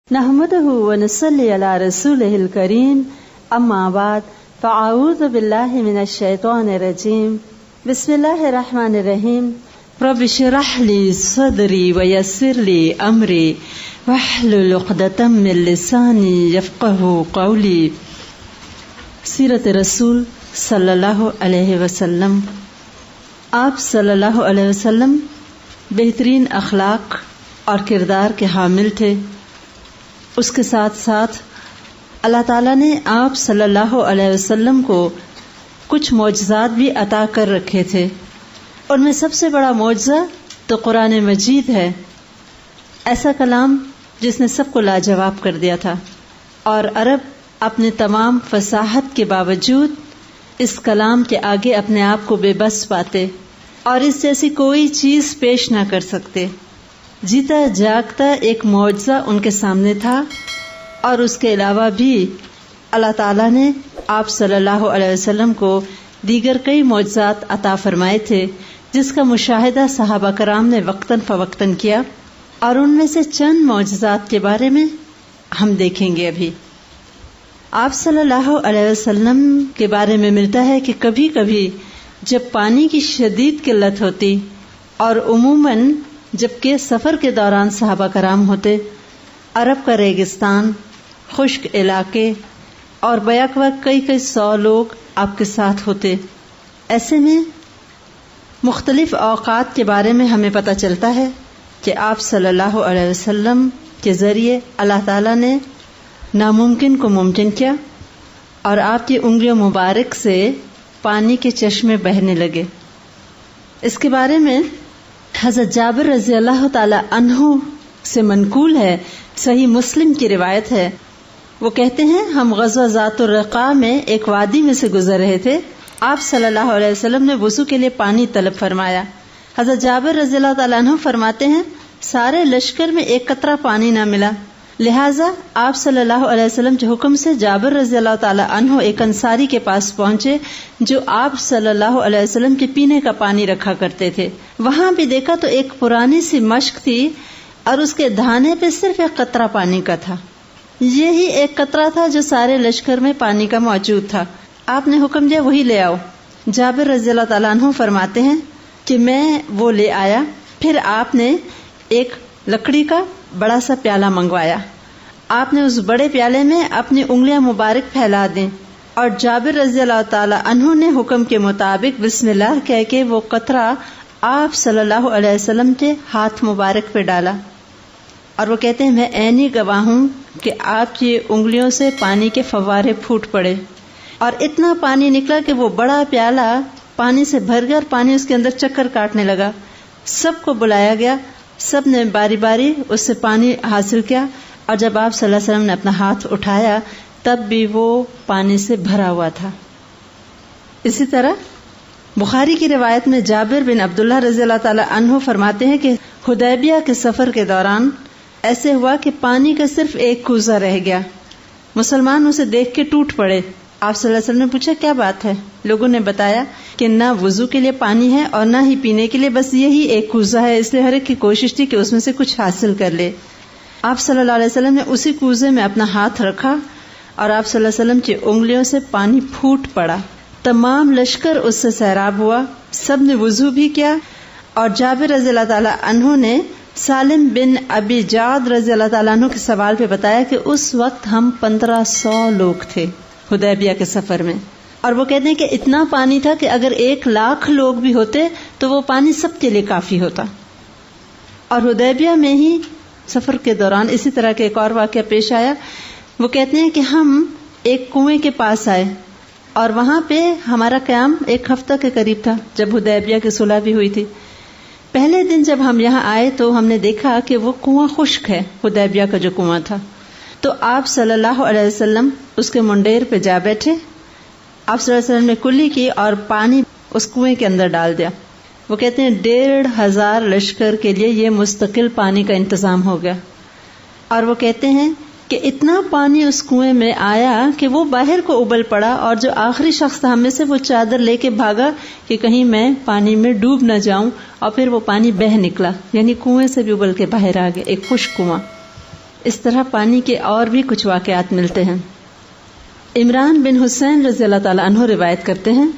نحمده ونصلي على رسوله الكريم اما بعد فاعوذ بالله من الشيطان الرجيم بسم الله الرحمن الرحيم رب اشرح لي صدري ويسر لي امري واحلل عقدة من لساني يفقهوا قولي. سیرت رسول صلی اللہ علیہ وسلم. آپ صلی اللہ علیہ وسلم بہترین اخلاق اور کردار کے حامل تھے. اس کے ساتھ ساتھ اللہ تعالیٰ نے آپ صلی اللہ علیہ وسلم کو کچھ معجزات بھی عطا کر رکھے تھے. ان میں سب سے بڑا معجزہ تو قرآن مجید ہے، ایسا کلام جس نے سب کو لاجواب کر دیا تھا، اور عرب اپنے تمام فصاحت کے باوجود اس کلام کے آگے اپنے آپ کو بے بس پاتے اور اس جیسی کوئی چیز پیش نہ کر سکتے. جیتا جاگتا ایک معجزہ ان کے سامنے تھا، اور اس کے علاوہ بھی اللہ تعالیٰ نے آپ صلی اللہ علیہ وسلم کو دیگر کئی معجزات عطا فرمائے تھے، جس کا مشاہدہ صحابہ کرام نے وقتاً فوقتاً کیا، اور ان میں سے چند معجزات کے بارے میں ہم دیکھیں گے. ابھی آپ صلی اللہ علیہ وسلم کے بارے میں ملتا ہے کہ کبھی کبھی جب پانی کی شدید قلت ہوتی، اور عموماً جبکہ سفر کے دوران صحابہ کرام ہوتے، عرب کا ریگستان، خشک علاقے اور بیک وقت کئی 100 لوگ آپ کے ساتھ ہوتے. ایسے میں مختلف اوقات کے بارے میں ہمیں پتہ چلتا ہے کہ آپ صلی اللہ علیہ وسلم کے ذریعے اللہ تعالیٰ نے ناممکن کو ممکن کیا، اور آپ کی انگلیوں مبارک سے پانی کے چشمے بہنے لگے. اس کے بارے میں حضرت جابر رضی اللہ تعالی عنہ سے منقول ہے، صحیح مسلم کی روایت ہے. وہ کہتے ہیں ہم غزوہ ذات الرقاع میں ایک وادی میں سے گزر رہے تھے. آپ صلی اللہ علیہ وسلم نے وضو کے لیے پانی طلب فرمایا. حضرت جابر رضی اللہ تعالی عنہ فرماتے ہیں سارے لشکر میں ایک قطرہ پانی نہ ملا، لہٰذا آپ صلی اللہ علیہ وسلم کے حکم سے جابر رضی اللہ تعالی عنہ ایک انصاری کے پاس پہنچے جو آپ صلی اللہ علیہ وسلم کے پینے کا پانی رکھا کرتے تھے. وہاں بھی دیکھا تو ایک پرانی سی مشک تھی، اور اس کے دھانے پہ صرف ایک قطرہ پانی کا تھا. یہی ایک قطرہ تھا جو سارے لشکر میں پانی کا موجود تھا. آپ نے حکم دیا وہی لے آؤ. جابر رضی اللہ تعالیٰ عنہ فرماتے ہیں کہ میں وہ لے آیا. پھر آپ نے ایک لکڑی کا بڑا سا پیالہ منگوایا. آپ نے اس بڑے پیالے میں اپنی انگلیاں مبارک پھیلا دیں، اور جابر رضی اللہ تعالی عنہ نے حکم کے مطابق بسم اللہ کہہ کے وہ قطرہ آپ صلی اللہ علیہ وسلم کے ہاتھ مبارک پہ ڈالا. اور وہ کہتے ہیں میں عینی گواہ ہوں کہ آپ کی انگلیوں سے پانی کے فوارے پھوٹ پڑے، اور اتنا پانی نکلا کہ وہ بڑا پیالہ پانی سے بھر گیا، اور پانی اس کے اندر چکر کاٹنے لگا. سب کو بلایا گیا، سب نے باری باری اس سے پانی حاصل کیا، اور جب آپ صلی اللہ علیہ وسلم نے اپنا ہاتھ اٹھایا تب بھی وہ پانی سے بھرا ہوا تھا. اسی طرح بخاری کی روایت میں جابر بن عبداللہ رضی اللہ تعالی عنہ فرماتے ہیں کہ حدیبیہ کے سفر کے دوران ایسے ہوا کہ پانی کا صرف ایک کوزہ رہ گیا. مسلمان اسے دیکھ کے ٹوٹ پڑے. آپ صلی اللہ علیہ وسلم نے پوچھا کیا بات ہے؟ لوگوں نے بتایا کہ نہ وضو کے لیے پانی ہے اور نہ ہی پینے کے لیے، بس یہی ایک کوزہ ہے، اس لیے ہر ایک کی کوشش تھی کہ اس میں سے کچھ حاصل کر لے. آپ صلی اللہ علیہ وسلم نے اسی کوزے میں اپنا ہاتھ رکھا، اور آپ صلی اللہ علیہ وسلم کی انگلیوں سے پانی پھوٹ پڑا. تمام لشکر اس سے سیراب ہوا، سب نے وضو بھی کیا. اور جابر رضی اللہ تعالی عنہ نے سالم بن ابی جعد رضی اللہ تعالیٰ عنہ کے سوال پہ بتایا کہ اس وقت ہم 1500 لوگ تھے حدیبیہ کے سفر میں، اور وہ کہتے ہیں کہ اتنا پانی تھا کہ اگر 1,00,000 لوگ بھی ہوتے تو وہ پانی سب کے لیے کافی ہوتا. اور حدیبیہ میں ہی سفر کے دوران اسی طرح کے ایک اور واقعہ پیش آیا. وہ کہتے ہیں کہ ہم ایک کنویں کے پاس آئے، اور وہاں پہ ہمارا قیام 1 ہفتہ کے قریب تھا جب حدیبیہ کی صلح بھی ہوئی تھی. پہلے دن جب ہم یہاں آئے تو ہم نے دیکھا کہ وہ کنواں خشک ہے، حدیبیہ کا جو کنواں تھا. تو آپ صلی اللہ علیہ وسلم اس کے منڈیر پہ جا بیٹھے. آپ صلی اللہ علیہ وسلم نے کلی کی اور پانی اس کنویں کے اندر ڈال دیا. وہ کہتے ہیں 1,500 لشکر کے لیے یہ مستقل پانی کا انتظام ہو گیا. اور وہ کہتے ہیں کہ اتنا پانی اس کنویں میں آیا کہ وہ باہر کو ابل پڑا، اور جو آخری شخص تھا ہم میں سے وہ چادر لے کے بھاگا کہ کہیں میں پانی میں ڈوب نہ جاؤں، اور پھر وہ پانی بہہ نکلا، یعنی کنویں سے بھی ابل کے باہر آ گیا، ایک خشک کنواں. اس طرح پانی کے اور بھی کچھ واقعات ملتے ہیں۔ عمران بن حسین رضی اللہ تعالیٰ عنہ روایت کرتے ہیں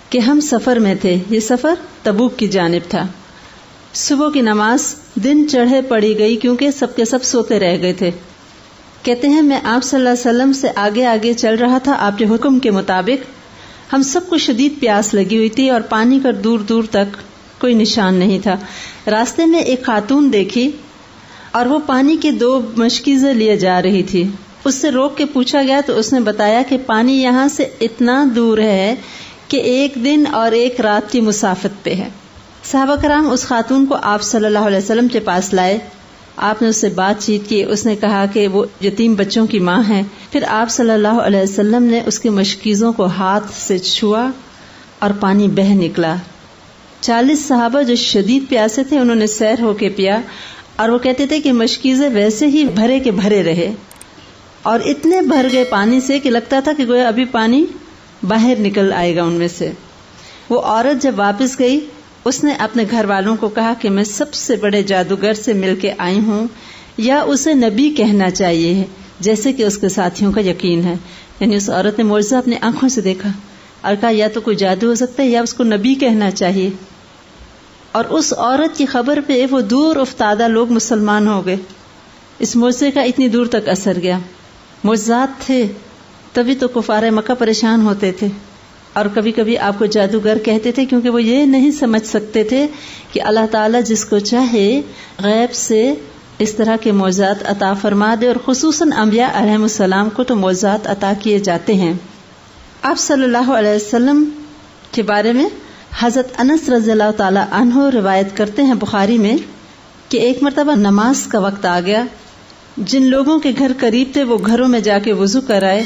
کہ ہم سفر میں تھے، یہ سفر تبوک کی جانب تھا۔ صبح کی نماز دن چڑھے پڑی گئی کیونکہ سب کے سب سوتے رہ گئے تھے۔ کہتے ہیں میں آپ صلی اللہ علیہ وسلم سے آگے آگے چل رہا تھا، آپ کے حکم کے مطابق۔ ہم سب کو شدید پیاس لگی ہوئی تھی اور پانی کا دور دور تک کوئی نشان نہیں تھا۔ راستے میں ایک خاتون دیکھی اور وہ پانی کے 2 مشکیزیں لیے جا رہی تھی۔ اس سے روک کے پوچھا گیا تو اس نے بتایا کہ پانی یہاں سے اتنا دور ہے کہ 1 دن اور 1 رات کی مسافت پہ ہے۔ صحابہ کرام اس خاتون کو آپ صلی اللہ علیہ وسلم کے پاس لائے۔ آپ نے اس سے بات چیت کی، اس نے کہا کہ وہ یتیم بچوں کی ماں ہے۔ پھر آپ صلی اللہ علیہ وسلم نے اس کے مشکیزوں کو ہاتھ سے چھوا اور پانی بہہ نکلا۔ 40 صحابہ جو شدید پیاسے تھے انہوں نے سیر ہو کے پیا، اور وہ کہتے تھے کہ مشکیزیں ویسے ہی بھرے کے بھرے رہے اور اتنے بھر گئے پانی سے کہ لگتا تھا کہ گویا ابھی پانی باہر نکل آئے گا ان میں سے۔ وہ عورت جب واپس گئی اس نے اپنے گھر والوں کو کہا کہ میں سب سے بڑے جادوگر سے مل کے آئی ہوں، یا اسے نبی کہنا چاہیے جیسے کہ اس کے ساتھیوں کا یقین ہے۔ یعنی اس عورت نے معجزہ اپنی آنکھوں سے دیکھا اور کہا یا تو کوئی جادو ہو سکتا ہے یا اس کو نبی کہنا چاہیے۔ اور اس عورت کی خبر پہ وہ دور افتادہ لوگ مسلمان ہو گئے۔ اس معجزے کا اتنی دور تک اثر گیا۔ معجزات تھے تبھی تو کفار مکہ پریشان ہوتے تھے، اور کبھی کبھی آپ کو جادوگر کہتے تھے کیونکہ وہ یہ نہیں سمجھ سکتے تھے کہ اللہ تعالیٰ جس کو چاہے غیب سے اس طرح کے معجزات عطا فرما دے، اور خصوصاً انبیاء علیہ السلام کو تو معجزات عطا کیے جاتے ہیں۔ آپ صلی اللہ علیہ وسلم کے بارے میں حضرت انس رضی اللہ تعالی عنہ روایت کرتے ہیں بخاری میں کہ ایک مرتبہ نماز کا وقت آ گیا، جن لوگوں کے گھر قریب تھے وہ گھروں میں جا کے وضو کرائے،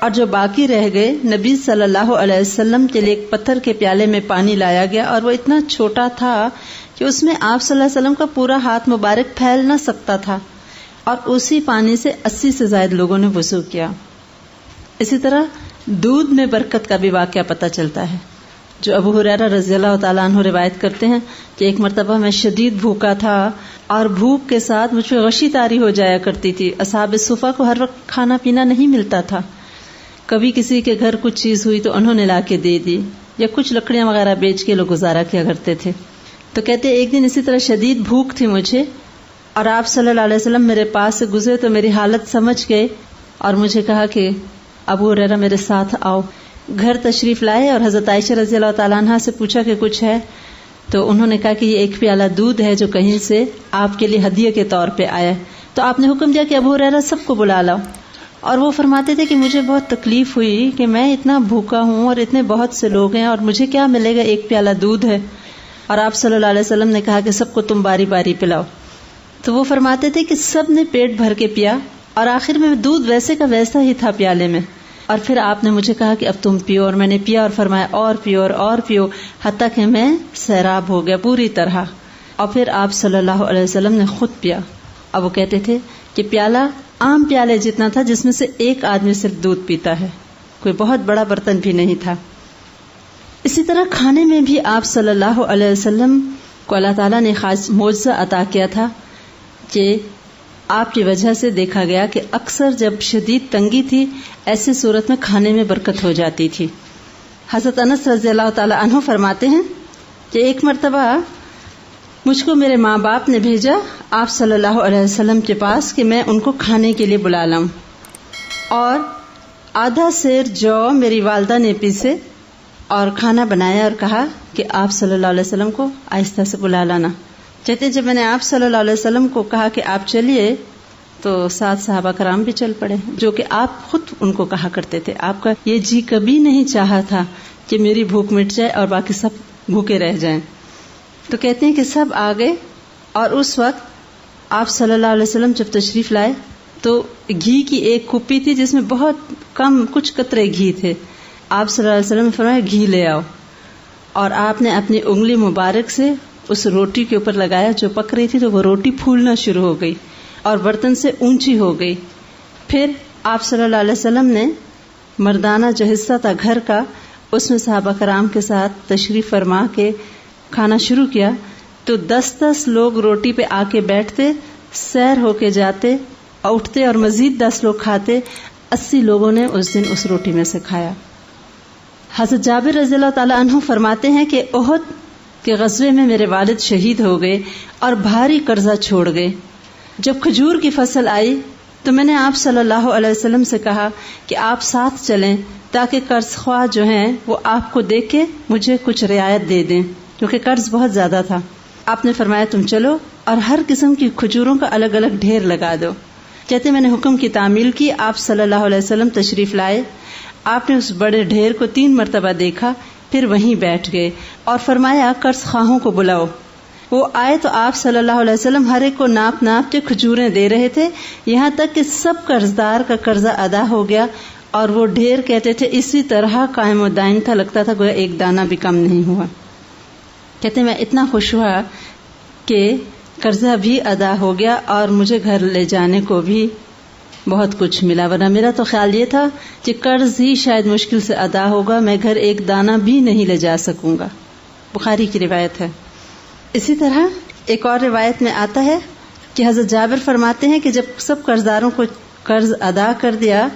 اور جو باقی رہ گئے نبی صلی اللہ علیہ وسلم کے لیے ایک پتھر کے پیالے میں پانی لایا گیا، اور وہ اتنا چھوٹا تھا کہ اس میں آپ صلی اللہ علیہ وسلم کا پورا ہاتھ مبارک پھیل نہ سکتا تھا، اور اسی پانی سے 80 سے زائد لوگوں نے وضو کیا۔ اسی طرح دودھ میں برکت کا بھی واقعہ پتہ چلتا ہے، جو ابو ہریرہ رضی اللہ تعالیٰ عنہ روایت کرتے ہیں کہ ایک مرتبہ میں شدید بھوکا تھا اور بھوک کے ساتھ مجھ پہ غشی طاری ہو جایا کرتی تھی۔ اصحاب صفہ کو ہر وقت کھانا پینا نہیں ملتا تھا، کبھی کسی کے گھر کچھ چیز ہوئی تو انہوں نے لا کے دے دی، یا کچھ لکڑیاں وغیرہ بیچ کے لوگ گزارا کیا کرتے تھے۔ تو کہتے ایک دن اسی طرح شدید بھوک تھی مجھے، اور آپ صلی اللہ علیہ وسلم میرے پاس سے گزرے تو میری حالت سمجھ گئے اور مجھے کہا کہ ابو ہریرہ میرے ساتھ آؤ۔ گھر تشریف لائے اور حضرت عائشہ رضی اللہ تعالیٰ عنہ سے پوچھا کہ کچھ ہے، تو انہوں نے کہا کہ یہ ایک پیالہ دودھ ہے جو کہیں سے آپ کے لیے ہدیہ کے طور پہ آیا ہے۔ تو آپ نے حکم دیا کہ ابو ہریرہ سب کو بلا لاؤ، اور وہ فرماتے تھے کہ مجھے بہت تکلیف ہوئی کہ میں اتنا بھوکا ہوں اور اتنے بہت سے لوگ ہیں اور مجھے کیا ملے گا، ایک پیالہ دودھ ہے۔ اور آپ صلی اللہ علیہ وسلم نے کہا کہ سب کو تم باری باری پلاؤ۔ تو وہ فرماتے تھے کہ سب نے پیٹ بھر کے پیا، اور آخر میں دودھ ویسے کا ویسا ہی تھا پیالے میں، اور پھر آپ نے مجھے کہا کہ اب تم پیو، اور میں نے پیا اور فرمایا اور پیو اور پیو، حتیٰ کہ میں سیراب ہو گیا پوری طرح۔ اور پھر آپ صلی اللہ علیہ وسلم نے خود پیا۔ اب وہ کہتے تھے کہ پیالہ عام پیالے جتنا تھا جس میں سے ایک آدمی صرف دودھ پیتا ہے، کوئی بہت بڑا برتن بھی نہیں تھا۔ اسی طرح کھانے میں بھی آپ صلی اللہ علیہ وسلم کو اللہ تعالیٰ نے خاص معجزہ عطا کیا تھا کہ آپ کی وجہ سے دیکھا گیا کہ اکثر جب شدید تنگی تھی ایسی صورت میں کھانے میں برکت ہو جاتی تھی۔ حضرت انس رضی اللہ تعالی عنہ فرماتے ہیں کہ ایک مرتبہ مجھ کو میرے ماں باپ نے بھیجا آپ صلی اللہ علیہ وسلم کے پاس کہ میں ان کو کھانے کے لیے بلا لاؤں، اور آدھا سیر جو میری والدہ نے پیسے اور کھانا بنایا اور کہا کہ آپ صلی اللہ علیہ وسلم کو آہستہ سے بلا لانا۔ کہتے ہیں جب میں نے آپ صلی اللہ علیہ وسلم کو کہا کہ آپ چلیے تو 7 صحابہ کرام بھی چل پڑے، جو کہ آپ خود ان کو کہا کرتے تھے۔ آپ کا یہ جی کبھی نہیں چاہا تھا کہ میری بھوک مٹ جائے اور باقی سب بھوکے رہ جائیں۔ تو کہتے ہیں کہ سب آ گئے، اور اس وقت آپ صلی اللہ علیہ وسلم جب تشریف لائے تو گھی کی ایک کپی تھی جس میں بہت کم کچھ قطرے گھی تھے۔ آپ صلی اللہ علیہ وسلم نے فرمایا گھی لے آؤ، اور آپ نے اپنی انگلی مبارک سے اس روٹی کے اوپر لگایا جو پک رہی تھی، تو وہ روٹی پھولنا شروع ہو گئی اور برتن سے اونچی ہو گئی۔ پھر آپ صلی اللہ علیہ وسلم نے مردانہ جو حصہ تھا گھر کا اس میں صحابہ کرام کے ساتھ تشریف فرما کے کھانا شروع کیا، تو 10 لوگ روٹی پہ آ کے بیٹھتے، سیر ہو کے جاتے، اٹھتے اور مزید 10 لوگ کھاتے. 80 لوگوں نے اس دن اس روٹی میں سے کھایا. حضرت جابر رضی اللہ تعالی عنہ فرماتے ہیں کہ احد کے غزوے میں میرے والد شہید ہو گئے اور بھاری قرضہ چھوڑ گئے. جب کھجور کی فصل آئی تو میں نے آپ صلی اللہ علیہ وسلم سے کہا کہ آپ ساتھ چلیں تاکہ قرض خواہ جو ہیں وہ آپ کو دیکھ کے مجھے کچھ رعایت دے دیں، کیونکہ قرض بہت زیادہ تھا. آپ نے فرمایا تم چلو اور ہر قسم کی کھجوروں کا الگ الگ ڈھیر لگا دو. کہتے میں نے حکم کی تعمیل کی. آپ صلی اللہ علیہ وسلم تشریف لائے. آپ نے اس بڑے ڈھیر کو 3 مرتبہ دیکھا، پھر وہیں بیٹھ گئے اور فرمایا قرض خواہوں کو بلاؤ. وہ آئے تو آپ صلی اللہ علیہ وسلم ہر ایک کو ناپ ناپ کے کھجوریں دے رہے تھے، یہاں تک کہ سب قرضدار کا قرضہ ادا ہو گیا. اور وہ ڈھیر کہتے تھے اسی طرح قائم و دائم تھا، لگتا تھا گویا ایک دانہ بھی کم نہیں ہوا. کہتے میں اتنا خوش ہوا کہ قرضہ بھی ادا ہو گیا اور مجھے گھر لے جانے کو بھی بہت کچھ ملا، ورنہ میرا تو خیال یہ تھا کہ قرض ہی شاید مشکل سے ادا ہوگا، میں گھر ایک دانہ بھی نہیں لے جا سکوں گا. بخاری کی روایت ہے. اسی طرح ایک اور روایت میں آتا ہے کہ حضرت جابر فرماتے ہیں کہ جب سب قرضداروں کو قرض ادا کر دیا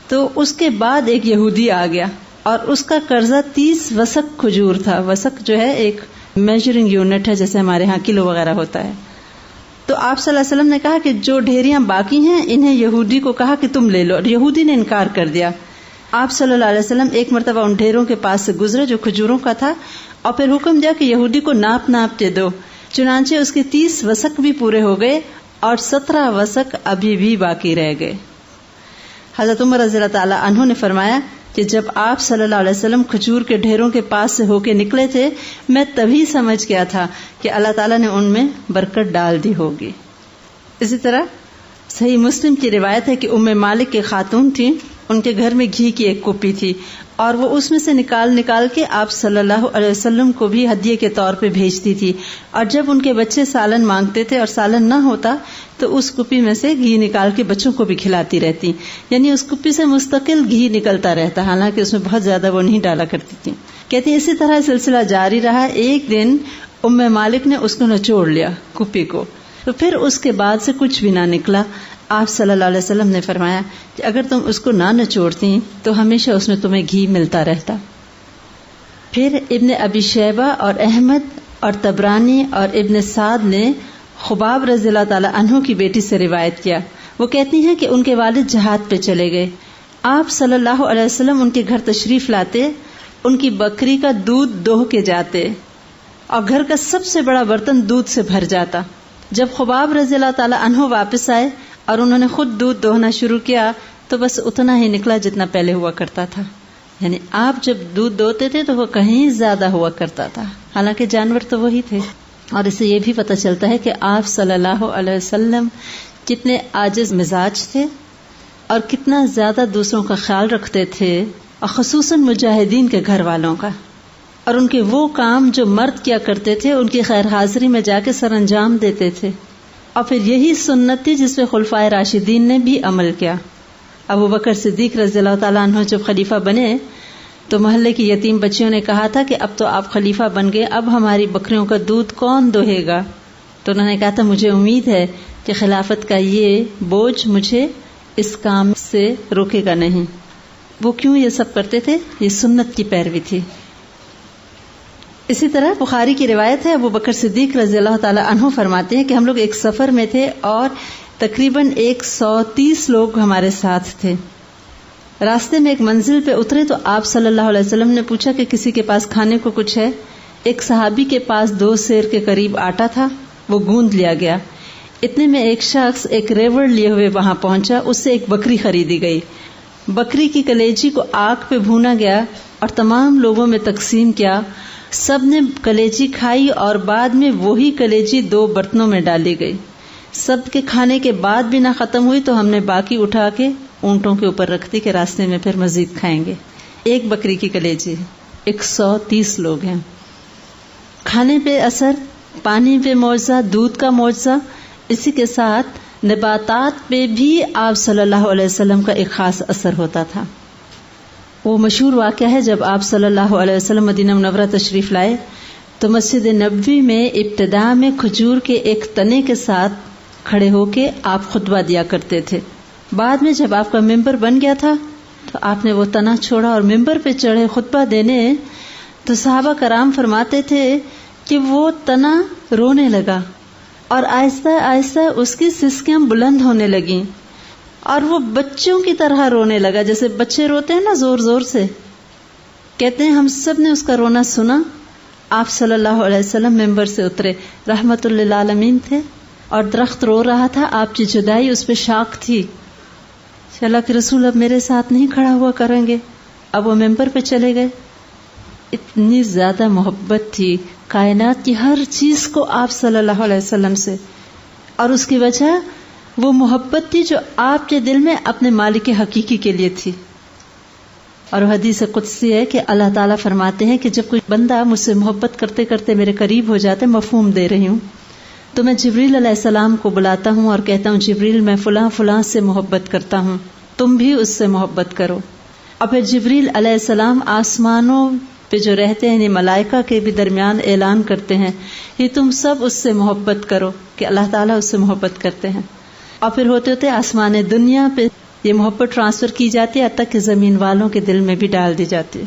تو اس کے بعد ایک یہودی آ گیا اور اس کا قرضہ 30 وسق کھجور تھا. وسق جو ہے ایک میجرنگ یونٹ ہے، جیسے ہمارے ہاں کلو وغیرہ ہوتا ہے. تو آپ صلی اللہ علیہ وسلم نے کہا کہ جو ڈھیریاں باقی ہیں انہیں یہودی کو کہا کہ تم لے لو، اور یہودی نے انکار کر دیا. آپ صلی اللہ علیہ وسلم ایک مرتبہ ان ڈھیروں کے پاس سے گزرے جو کھجوروں کا تھا اور پھر حکم دیا کہ یہودی کو ناپ ناپ کے دو. چنانچہ اس کے 30 وسق بھی پورے ہو گئے اور 17 وسق ابھی بھی باقی رہ گئے. حضرت عمر رضی اللہ تعالی عنہ نے فرمایا کہ جب آپ صلی اللہ علیہ وسلم کھجور کے ڈھیروں کے پاس سے ہو کے نکلے تھے میں تبھی سمجھ گیا تھا کہ اللہ تعالیٰ نے ان میں برکت ڈال دی ہوگی. اسی طرح صحیح مسلم کی روایت ہے کہ ام مالک کے خاتون تھیں، ان کے گھر میں گھی کی ایک کپی تھی اور وہ اس میں سے نکال کے آپ صلی اللہ علیہ وسلم کو بھی ہدیے کے طور پہ بھیجتی تھی. اور جب ان کے بچے سالن مانگتے تھے اور سالن نہ ہوتا تو اس کپی میں سے گھی نکال کے بچوں کو بھی کھلاتی رہتی، یعنی اس کپی سے مستقل گھی نکلتا رہتا، حالانکہ اس میں بہت زیادہ وہ نہیں ڈالا کرتی تھی. کہتی اسی طرح سلسلہ جاری رہا. ایک دن ام مالک نے اس کو نچوڑ لیا کپی کو، تو پھر اس کے بعد سے کچھ بھی نہ نکلا. آپ صلی اللہ علیہ وسلم نے فرمایا کہ اگر تم اس کو نہ نچوڑتی تو ہمیشہ اس میں تمہیں گھی ملتا رہتا. پھر ابن ابی شیبہ اور احمد اور طبرانی اور ابن سعد نے خباب رضی اللہ تعالی عنہ کی بیٹی سے روایت کیا. وہ کہتی ہیں کہ ان کے والد جہاد پہ چلے گئے. آپ صلی اللہ علیہ وسلم ان کے گھر تشریف لاتے، ان کی بکری کا دودھ دوہ کے جاتے اور گھر کا سب سے بڑا برتن دودھ سے بھر جاتا. جب خباب رضی اللہ تعالی عنہ واپس آئے اور انہوں نے خود دودھ دوہنا شروع کیا تو بس اتنا ہی نکلا جتنا پہلے ہوا کرتا تھا. یعنی آپ جب دودھ دوہتے تھے تو وہ کہیں زیادہ ہوا کرتا تھا، حالانکہ جانور تو وہی تھے. اور اس سے یہ بھی پتہ چلتا ہے کہ آپ صلی اللہ علیہ وسلم کتنے عاجز مزاج تھے اور کتنا زیادہ دوسروں کا خیال رکھتے تھے، اور خصوصاً مجاہدین کے گھر والوں کا. اور ان کے وہ کام جو مرد کیا کرتے تھے ان کی خیر حاضری میں جا کے سر انجام دیتے تھے. اور پھر یہی سنت تھی جس پہ خلفائے راشدین نے بھی عمل کیا. ابو بکر صدیق رضی اللہ تعالیٰ عنہ جب خلیفہ بنے تو محلے کی یتیم بچیوں نے کہا تھا کہ اب تو آپ خلیفہ بن گئے، اب ہماری بکریوں کا دودھ کون دوہے گا؟ تو انہوں نے کہا تھا مجھے امید ہے کہ خلافت کا یہ بوجھ مجھے اس کام سے روکے گا نہیں. وہ کیوں یہ سب کرتے تھے؟ یہ سنت کی پیروی تھی. اسی طرح بخاری کی روایت ہے، ابو بکر صدیق رضی اللہ تعالی عنہ فرماتے ہیں کہ ہم لوگ ایک سفر میں تھے اور تقریباً 130 لوگ ہمارے ساتھ تھے. راستے میں ایک منزل پہ اترے تو آپ صلی اللہ علیہ وسلم نے پوچھا کہ کسی کے پاس کھانے کو کچھ ہے؟ ایک صحابی کے پاس 2 سیر کے قریب آٹا تھا، وہ گوندھ لیا گیا. اتنے میں ایک شخص ایک ریوڑ لیے ہوئے وہاں پہنچا، اس سے ایک بکری خریدی گئی. بکری کی کلیجی کو آگ پہ بھونا گیا اور تمام لوگوں میں تقسیم کیا. سب نے کلیجی کھائی اور بعد میں وہی کلیجی 2 برتنوں میں ڈالی گئی. سب کے کھانے کے بعد بھی نہ ختم ہوئی تو ہم نے باقی اٹھا کے اونٹوں کے اوپر رکھ دی کہ راستے میں پھر مزید کھائیں گے. ایک بکری کی کلیجی، 130 لوگ ہیں. کھانے پہ اثر، پانی پہ معجزہ، دودھ کا معجزہ، اسی کے ساتھ نباتات پہ بھی آپ صلی اللہ علیہ وسلم کا ایک خاص اثر ہوتا تھا. وہ مشہور واقعہ ہے جب آپ صلی اللہ علیہ وسلم مدینہ منورہ تشریف لائے تو مسجد نبوی میں ابتداء میں کھجور کے ایک تنے کے ساتھ کھڑے ہو کے آپ خطبہ دیا کرتے تھے. بعد میں جب آپ کا ممبر بن گیا تھا تو آپ نے وہ تنا چھوڑا اور ممبر پہ چڑھے خطبہ دینے. تو صحابہ کرام فرماتے تھے کہ وہ تنا رونے لگا اور آہستہ آہستہ اس کی سسکیاں بلند ہونے لگیں اور وہ بچوں کی طرح رونے لگا، جیسے بچے روتے ہیں نا زور زور سے. کہتے ہیں ہم سب نے اس کا رونا سنا. آپ صلی اللہ علیہ وسلم ممبر سے اترے، رحمت للعالمین تھے، اور درخت رو رہا تھا، آپ کی جدائی اس پہ شاک تھی. اللہ کے رسول اب میرے ساتھ نہیں کھڑا ہوا کریں گے. اب وہ ممبر پہ چلے گئے. اتنی زیادہ محبت تھی کائنات کی ہر چیز کو آپ صلی اللہ علیہ وسلم سے، اور اس کی وجہ وہ محبت تھی جو آپ کے دل میں اپنے مالک حقیقی کے لیے تھی. اور حدیث قدسی ہے کہ اللہ تعالیٰ فرماتے ہیں کہ جب کوئی بندہ مجھ سے محبت کرتے کرتے میرے قریب ہو جاتا ہے، مفہوم دے رہی ہوں، تو میں جبریل علیہ السلام کو بلاتا ہوں اور کہتا ہوں جبریل میں فلاں فلاں سے محبت کرتا ہوں، تم بھی اس سے محبت کرو. اور پھر جبریل علیہ السلام آسمانوں پہ جو رہتے ہیں یعنی ملائکہ کے بھی درمیان اعلان کرتے ہیں کہ تم سب اس سے محبت کرو، کہ اللہ تعالیٰ اس سے محبت کرتے ہیں. اور پھر ہوتے ہوتے آسمان دنیا پہ یہ محبت ٹرانسفر کی جاتی ہے حتیٰ کہ زمین والوں کے دل میں بھی ڈال دی جاتی ہے.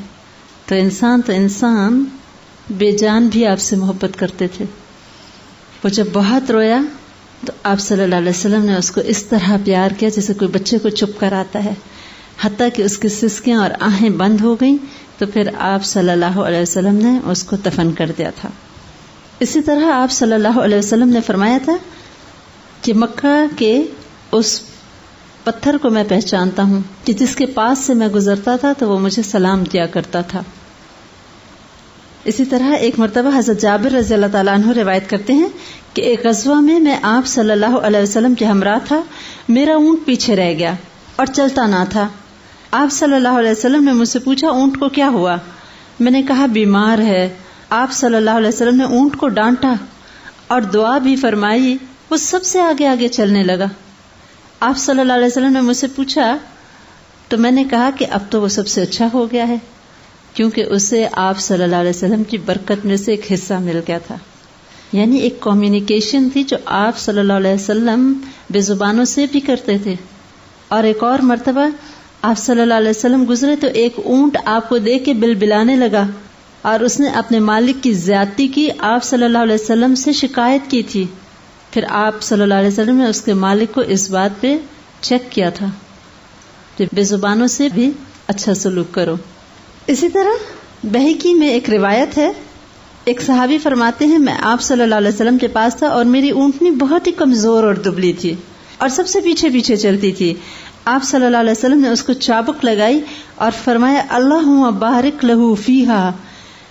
تو انسان بے جان بھی آپ سے محبت کرتے تھے. وہ جب بہت رویا تو آپ صلی اللہ علیہ وسلم نے اس کو اس طرح پیار کیا جیسے کوئی بچے کو چپ کراتا ہے، حتیٰ کہ اس کی سسکیاں اور آہیں بند ہو گئیں. تو پھر آپ صلی اللہ علیہ وسلم نے اس کو دفن کر دیا تھا. اسی طرح آپ صلی اللہ علیہ وسلم نے فرمایا تھا کہ مکہ کے اس پتھر کو میں پہچانتا ہوں کہ جس کے پاس سے میں گزرتا تھا تو وہ مجھے سلام دیا کرتا تھا. اسی طرح ایک مرتبہ حضرت جابر رضی اللہ تعالیٰ عنہ روایت کرتے ہیں کہ ایک غزوہ میں آپ صلی اللہ علیہ وسلم کے ہمراہ تھا. میرا اونٹ پیچھے رہ گیا اور چلتا نہ تھا. آپ صلی اللہ علیہ وسلم نے مجھ سے پوچھا اونٹ کو کیا ہوا؟ میں نے کہا بیمار ہے. آپ صلی اللہ علیہ وسلم نے اونٹ کو ڈانٹا اور دعا بھی فرمائی. وہ سب سے آگے آگے چلنے لگا. آپ صلی اللہ علیہ وسلم نے مجھ سے پوچھا تو میں نے کہا کہ اب تو وہ سب سے اچھا ہو گیا ہے، کیونکہ اسے آپ صلی اللہ علیہ وسلم کی برکت میں سے ایک حصہ مل گیا تھا. یعنی ایک کمیونیکیشن تھی جو آپ صلی اللہ علیہ وسلم بے زبانوں سے بھی کرتے تھے. اور ایک اور مرتبہ آپ صلی اللہ علیہ وسلم گزرے تو ایک اونٹ آپ کو دیکھ کے بلبلانے لگا اور اس نے اپنے مالک کی زیادتی کی. آپ صلی اللہ علیہ وسلم سے شکایت کی تھی. پھر آپ صلی اللہ علیہ وسلم نے اس کے مالک کو اس بات پہ چیک کیا تھا کہ بے زبانوں سے بھی اچھا سلوک کرو. اسی طرح بہقی میں ایک روایت ہے، ایک صحابی فرماتے ہیں میں آپ صلی اللہ علیہ وسلم کے پاس تھا اور میری اونٹنی بہت ہی کمزور اور دبلی تھی اور سب سے پیچھے پیچھے چلتی تھی. آپ صلی اللہ علیہ وسلم نے اس کو چابک لگائی اور فرمایا اللہم بارک لہو فیہا.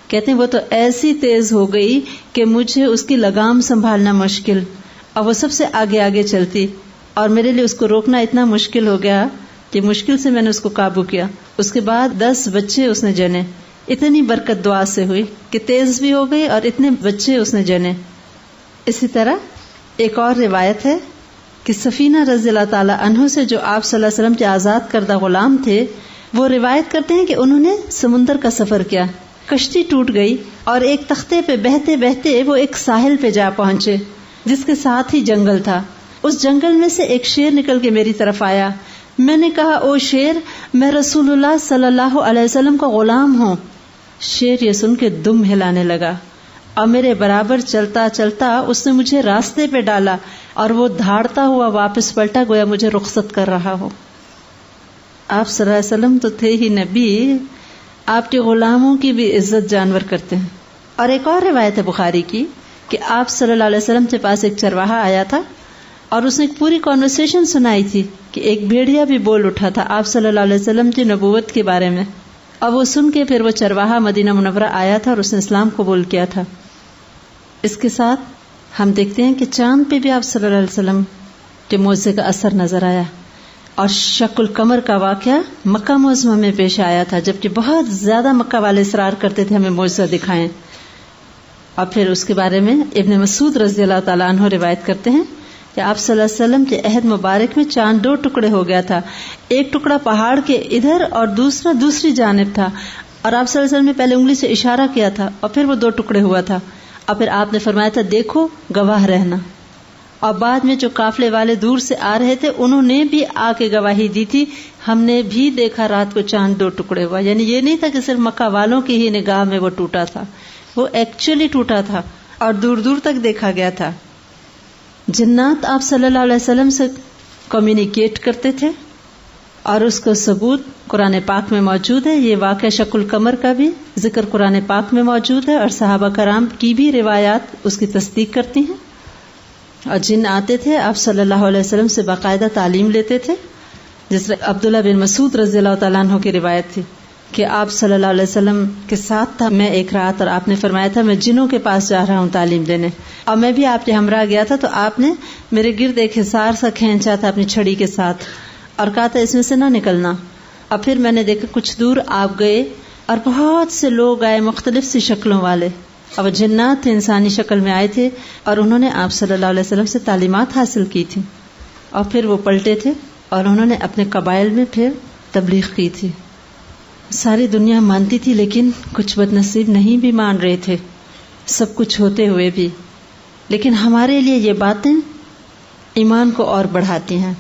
کہتے ہیں وہ تو ایسی تیز ہو گئی کہ مجھے اس کی لگام سنبھالنا مشکل، اور وہ سب سے آگے آگے چلتی اور میرے لیے اس کو روکنا اتنا مشکل ہو گیا کہ مشکل سے میں نے اس کو قابو کیا. اس کے بعد 10 بچے اس نے جنے. اتنی برکت دعا سے ہوئی کہ تیز بھی ہو گئی اور اتنے بچے اس نے جنے. اسی طرح ایک اور روایت ہے کہ سفینہ رضی اللہ تعالی عنہ سے جو آپ صلی اللہ علیہ وسلم کے آزاد کردہ غلام تھے، وہ روایت کرتے ہیں کہ انہوں نے سمندر کا سفر کیا. کشتی ٹوٹ گئی اور ایک تختے پہ بہتے بہتے وہ ایک ساحل پہ جا پہنچے جس کے ساتھ ہی جنگل تھا. اس جنگل میں سے ایک شیر نکل کے میری طرف آیا. میں نے کہا او شیر، میں رسول اللہ صلی اللہ علیہ وسلم کا غلام ہوں. شیر یہ سن کے دم ہلانے لگا اور میرے برابر چلتا چلتا اس نے مجھے راستے پہ ڈالا اور وہ دھاڑتا ہوا واپس پلٹا گویا مجھے رخصت کر رہا ہو. آپ صلی اللہ علیہ وسلم تو تھے ہی نبی، آپ کے غلاموں کی بھی عزت جانور کرتے ہیں. اور ایک اور روایت ہے بخاری کی کہ آپ صلی اللہ علیہ وسلم کے پاس ایک چرواہا آیا تھا اور اس نے ایک پوری کانورسیشن سنائی تھی کہ ایک بھیڑیا بھی بول اٹھا تھا آپ صلی اللہ علیہ وسلم کی نبوت کے بارے میں. اور وہ سن کے پھر وہ چرواہا مدینہ منورہ آیا تھا اور اس نے اسلام قبول کیا تھا. اس کے ساتھ ہم دیکھتے ہیں کہ چاند پہ بھی آپ صلی اللہ علیہ وسلم کے معجزے کا اثر نظر آیا. اور شق القمر کا واقعہ مکہ معظمہ میں پیش آیا تھا، جبکہ بہت زیادہ مکہ والے اصرار کرتے تھے ہمیں معجزہ دکھائیں. اور پھر اس کے بارے میں ابن مسعود رضی اللہ تعالیٰ عنہ روایت کرتے ہیں کہ آپ صلی اللہ علیہ وسلم کے عہد مبارک میں چاند 2 ٹکڑے ہو گیا تھا. ایک ٹکڑا پہاڑ کے ادھر اور دوسرا دوسری جانب تھا، اور آپ صلی اللہ علیہ وسلم نے پہلے انگلی سے اشارہ کیا تھا اور پھر وہ 2 ٹکڑے ہوا تھا. اور پھر آپ نے فرمایا تھا دیکھو گواہ رہنا. اور بعد میں جو قافلے والے دور سے آ رہے تھے انہوں نے بھی آ کے گواہی دی تھی، ہم نے بھی دیکھا رات کو چاند 2 ٹکڑے ہوا. یعنی یہ نہیں تھا کہ صرف مکہ والوں کی ہی نگاہ میں وہ ٹوٹا تھا، وہ ایکچولی ٹوٹا تھا اور دور دور تک دیکھا گیا تھا. جنات آپ صلی اللہ علیہ وسلم سے کمیونیکیٹ کرتے تھے اور اس کا ثبوت قرآن پاک میں موجود ہے. یہ واقعہ شق القمر کا بھی ذکر قرآن پاک میں موجود ہے اور صحابہ کرام کی بھی روایات اس کی تصدیق کرتی ہیں. اور جن آتے تھے آپ صلی اللہ علیہ وسلم سے باقاعدہ تعلیم لیتے تھے. جس طرح عبداللہ بن مسعود رضی اللہ تعالیٰ عنہ کی روایت تھی کہ آپ صلی اللہ علیہ وسلم کے ساتھ تھا میں ایک رات، اور آپ نے فرمایا تھا میں جنوں کے پاس جا رہا ہوں تعلیم دینے، اور میں بھی آپ کے ہمراہ گیا تھا. تو آپ نے میرے گرد ایک حصار سا کھینچا تھا اپنی چھڑی کے ساتھ اور کہا تھا اس میں سے نہ نکلنا. اور پھر میں نے دیکھا کچھ دور آپ گئے اور بہت سے لوگ آئے مختلف سی شکلوں والے، اب جنات تھے، انسانی شکل میں آئے تھے اور انہوں نے آپ صلی اللہ علیہ وسلم سے تعلیمات حاصل کی تھی. اور پھر وہ پلٹے تھے اور انہوں نے اپنے قبائل میں پھر تبلیغ کی تھی. ساری دنیا مانتی تھی لیکن کچھ بد نصیب نہیں بھی مان رہے تھے، سب کچھ ہوتے ہوئے بھی. لیکن ہمارے لیے یہ باتیں ایمان کو اور بڑھاتی ہیں.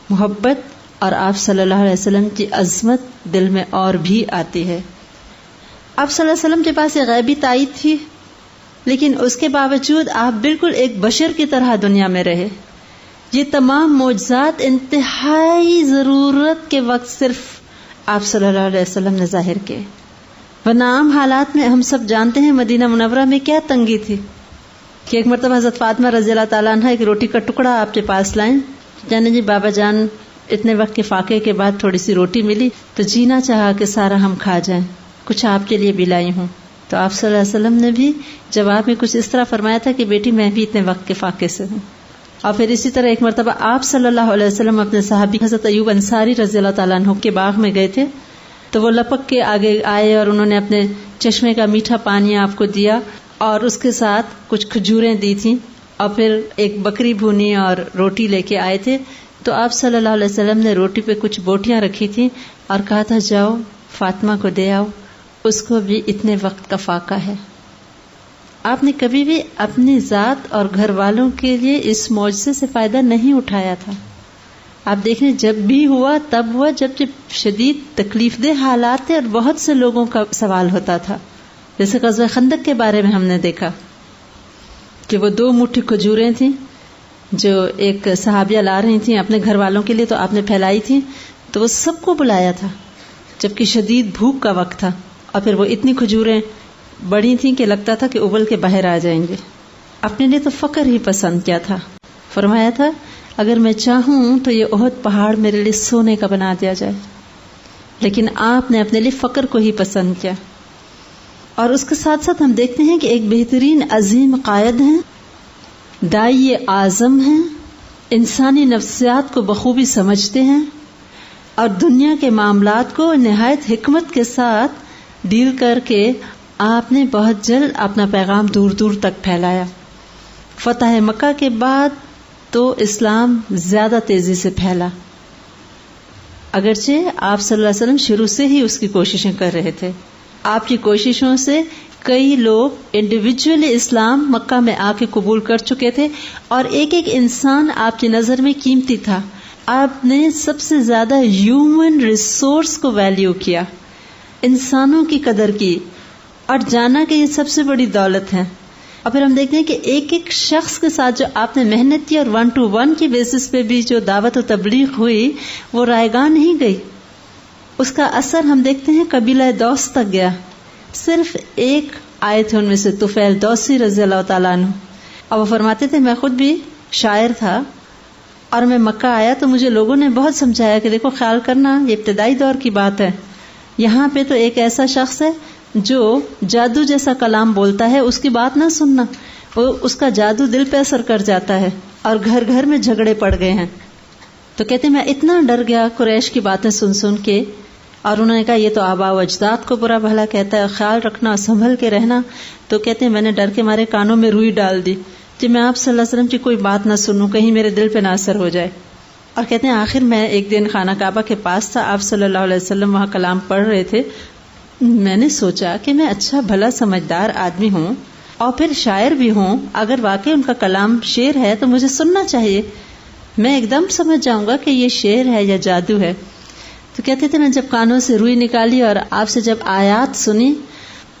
محبت اور آپ صلی اللہ علیہ وسلم کی عظمت دل میں اور بھی آتی ہے. آپ صلی اللہ علیہ وسلم کے پاس ایک غیبی تائید تھی، لیکن اس کے باوجود آپ بالکل ایک بشر کی طرح دنیا میں رہے. یہ تمام معجزات انتہائی ضرورت کے وقت صرف آپ صلی اللہ علیہ وسلم نے ظاہر کیے. ورنہ عام حالات میں ہم سب جانتے ہیں مدینہ منورہ میں کیا تنگی تھی کہ ایک مرتبہ حضرت فاطمہ رضی اللہ تعالیٰ عنہ ایک روٹی کا ٹکڑا آپ کے پاس لائیں. جانے جی بابا جان اتنے وقت کے فاقے کے بعد تھوڑی سی روٹی ملی تو جینا چاہا کہ سارا ہم کھا جائیں، کچھ آپ کے لیے بھی لائی ہوں. تو آپ صلی اللہ علیہ وسلم نے بھی جواب میں کچھ اس طرح فرمایا تھا کہ بیٹی میں بھی اتنے وقت کے فاقے سے ہوں. اور پھر اسی طرح ایک مرتبہ آپ صلی اللہ علیہ وسلم اپنے صحابی حضرت ایوب انصاری رضی اللہ تعالیٰ عنہ کے باغ میں گئے تھے تو وہ لپک کے آگے آئے اور انہوں نے اپنے چشمے کا میٹھا پانی آپ کو دیا اور اس کے ساتھ کچھ کھجوریں دی تھیں اور پھر ایک بکری بھونی اور روٹی لے کے آئے تھے. تو آپ صلی اللہ علیہ وسلم نے روٹی پہ کچھ بوٹیاں رکھی تھیں اور کہا تھا جاؤ فاطمہ کو دے آؤ، اس کو بھی اتنے وقت کا فاقہ ہے. آپ نے کبھی بھی اپنی ذات اور گھر والوں کے لیے اس معجزے سے فائدہ نہیں اٹھایا تھا. آپ دیکھیں جب بھی ہوا تب ہوا جب شدید تکلیف دہ حالات تھے اور بہت سے لوگوں کا سوال ہوتا تھا. جیسے غزوہ خندق کے بارے میں ہم نے دیکھا کہ وہ 2 مٹھی کھجوریں تھیں جو ایک صحابیہ لا رہی تھیں اپنے گھر والوں کے لیے، تو آپ نے پھیلائی تھی تو وہ سب کو بلایا تھا جبکہ شدید بھوک کا وقت تھا. اور پھر وہ اتنی کھجوریں بڑی تھیں کہ لگتا تھا کہ ابل کے باہر آ جائیں گے. اپنے لیے تو فقر ہی پسند کیا تھا. فرمایا تھا اگر میں چاہوں تو یہ احد پہاڑ میرے لیے سونے کا بنا دیا جائے، لیکن آپ نے اپنے لیے فقر کو ہی پسند کیا. اور اس کے ساتھ ساتھ ہم دیکھتے ہیں کہ ایک بہترین عظیم قائد ہیں، داعی اعظم ہیں، انسانی نفسیات کو بخوبی سمجھتے ہیں اور دنیا کے معاملات کو نہایت حکمت کے ساتھ ڈیل کر کے آپ نے بہت جلد اپنا پیغام دور دور تک پھیلایا. فتح مکہ کے بعد تو اسلام زیادہ تیزی سے پھیلا، اگرچہ آپ صلی اللہ علیہ وسلم شروع سے ہی اس کی کوششیں کر رہے تھے. آپ کی کوششوں سے کئی لوگ انڈیویجولی اسلام مکہ میں آ کے قبول کر چکے تھے اور ایک ایک انسان آپ کی نظر میں قیمتی تھا. آپ نے سب سے زیادہ ہیومن ریسورس کو ویلیو کیا، انسانوں کی قدر کی اور جانا کہ یہ سب سے بڑی دولت ہے. اور پھر ہم دیکھتے ہیں کہ ایک ایک شخص کے ساتھ جو آپ نے محنت کی اور 1 to 1 کی بیسس پہ بھی جو دعوت و تبلیغ ہوئی وہ رائیگاں نہیں گئی. اس کا اثر ہم دیکھتے ہیں قبیلہ دوس تک گیا. صرف ایک آئے تھے ان میں سے طفیل دوسی رضی اللہ تعالیٰ عنہ، اور وہ فرماتے تھے میں خود بھی شاعر تھا اور میں مکہ آیا تو مجھے لوگوں نے بہت سمجھایا کہ دیکھو خیال کرنا یہ ابتدائی دور کی بات ہے، یہاں پہ تو ایک ایسا شخص ہے جو جادو جیسا کلام بولتا ہے، اس کی بات نہ سننا، وہ اس کا جادو دل پہ اثر کر جاتا ہے اور گھر گھر میں جھگڑے پڑ گئے ہیں. تو کہتے میں اتنا ڈر گیا قریش کی باتیں سن سن کے، اور انہوں نے کہا یہ تو آباء و اجداد کو برا بھلا کہتا ہے، خیال رکھنا اور سنبھل کے رہنا. تو کہتے ہیں میں نے ڈر کے مارے کانوں میں روئی ڈال دی کہ میں آپ صلی اللہ علیہ وسلم کی کوئی بات نہ سنوں، کہیں میرے دل پہ نہ اثر ہو جائے. اور کہتے ہیں آخر میں ایک دن خانہ کعبہ کے پاس تھا، آپ صلی اللہ علیہ وسلم وہاں کلام پڑھ رہے تھے. میں نے سوچا کہ میں اچھا بھلا سمجھدار آدمی ہوں اور پھر شاعر بھی ہوں، اگر واقعی ان کا کلام شعر ہے تو مجھے سننا چاہیے، میں ایک دم سمجھ جاؤں گا کہ یہ شعر ہے یا جادو ہے. تو کہتے تھے میں جب کانوں سے روئی نکالی اور آپ سے جب آیات سنی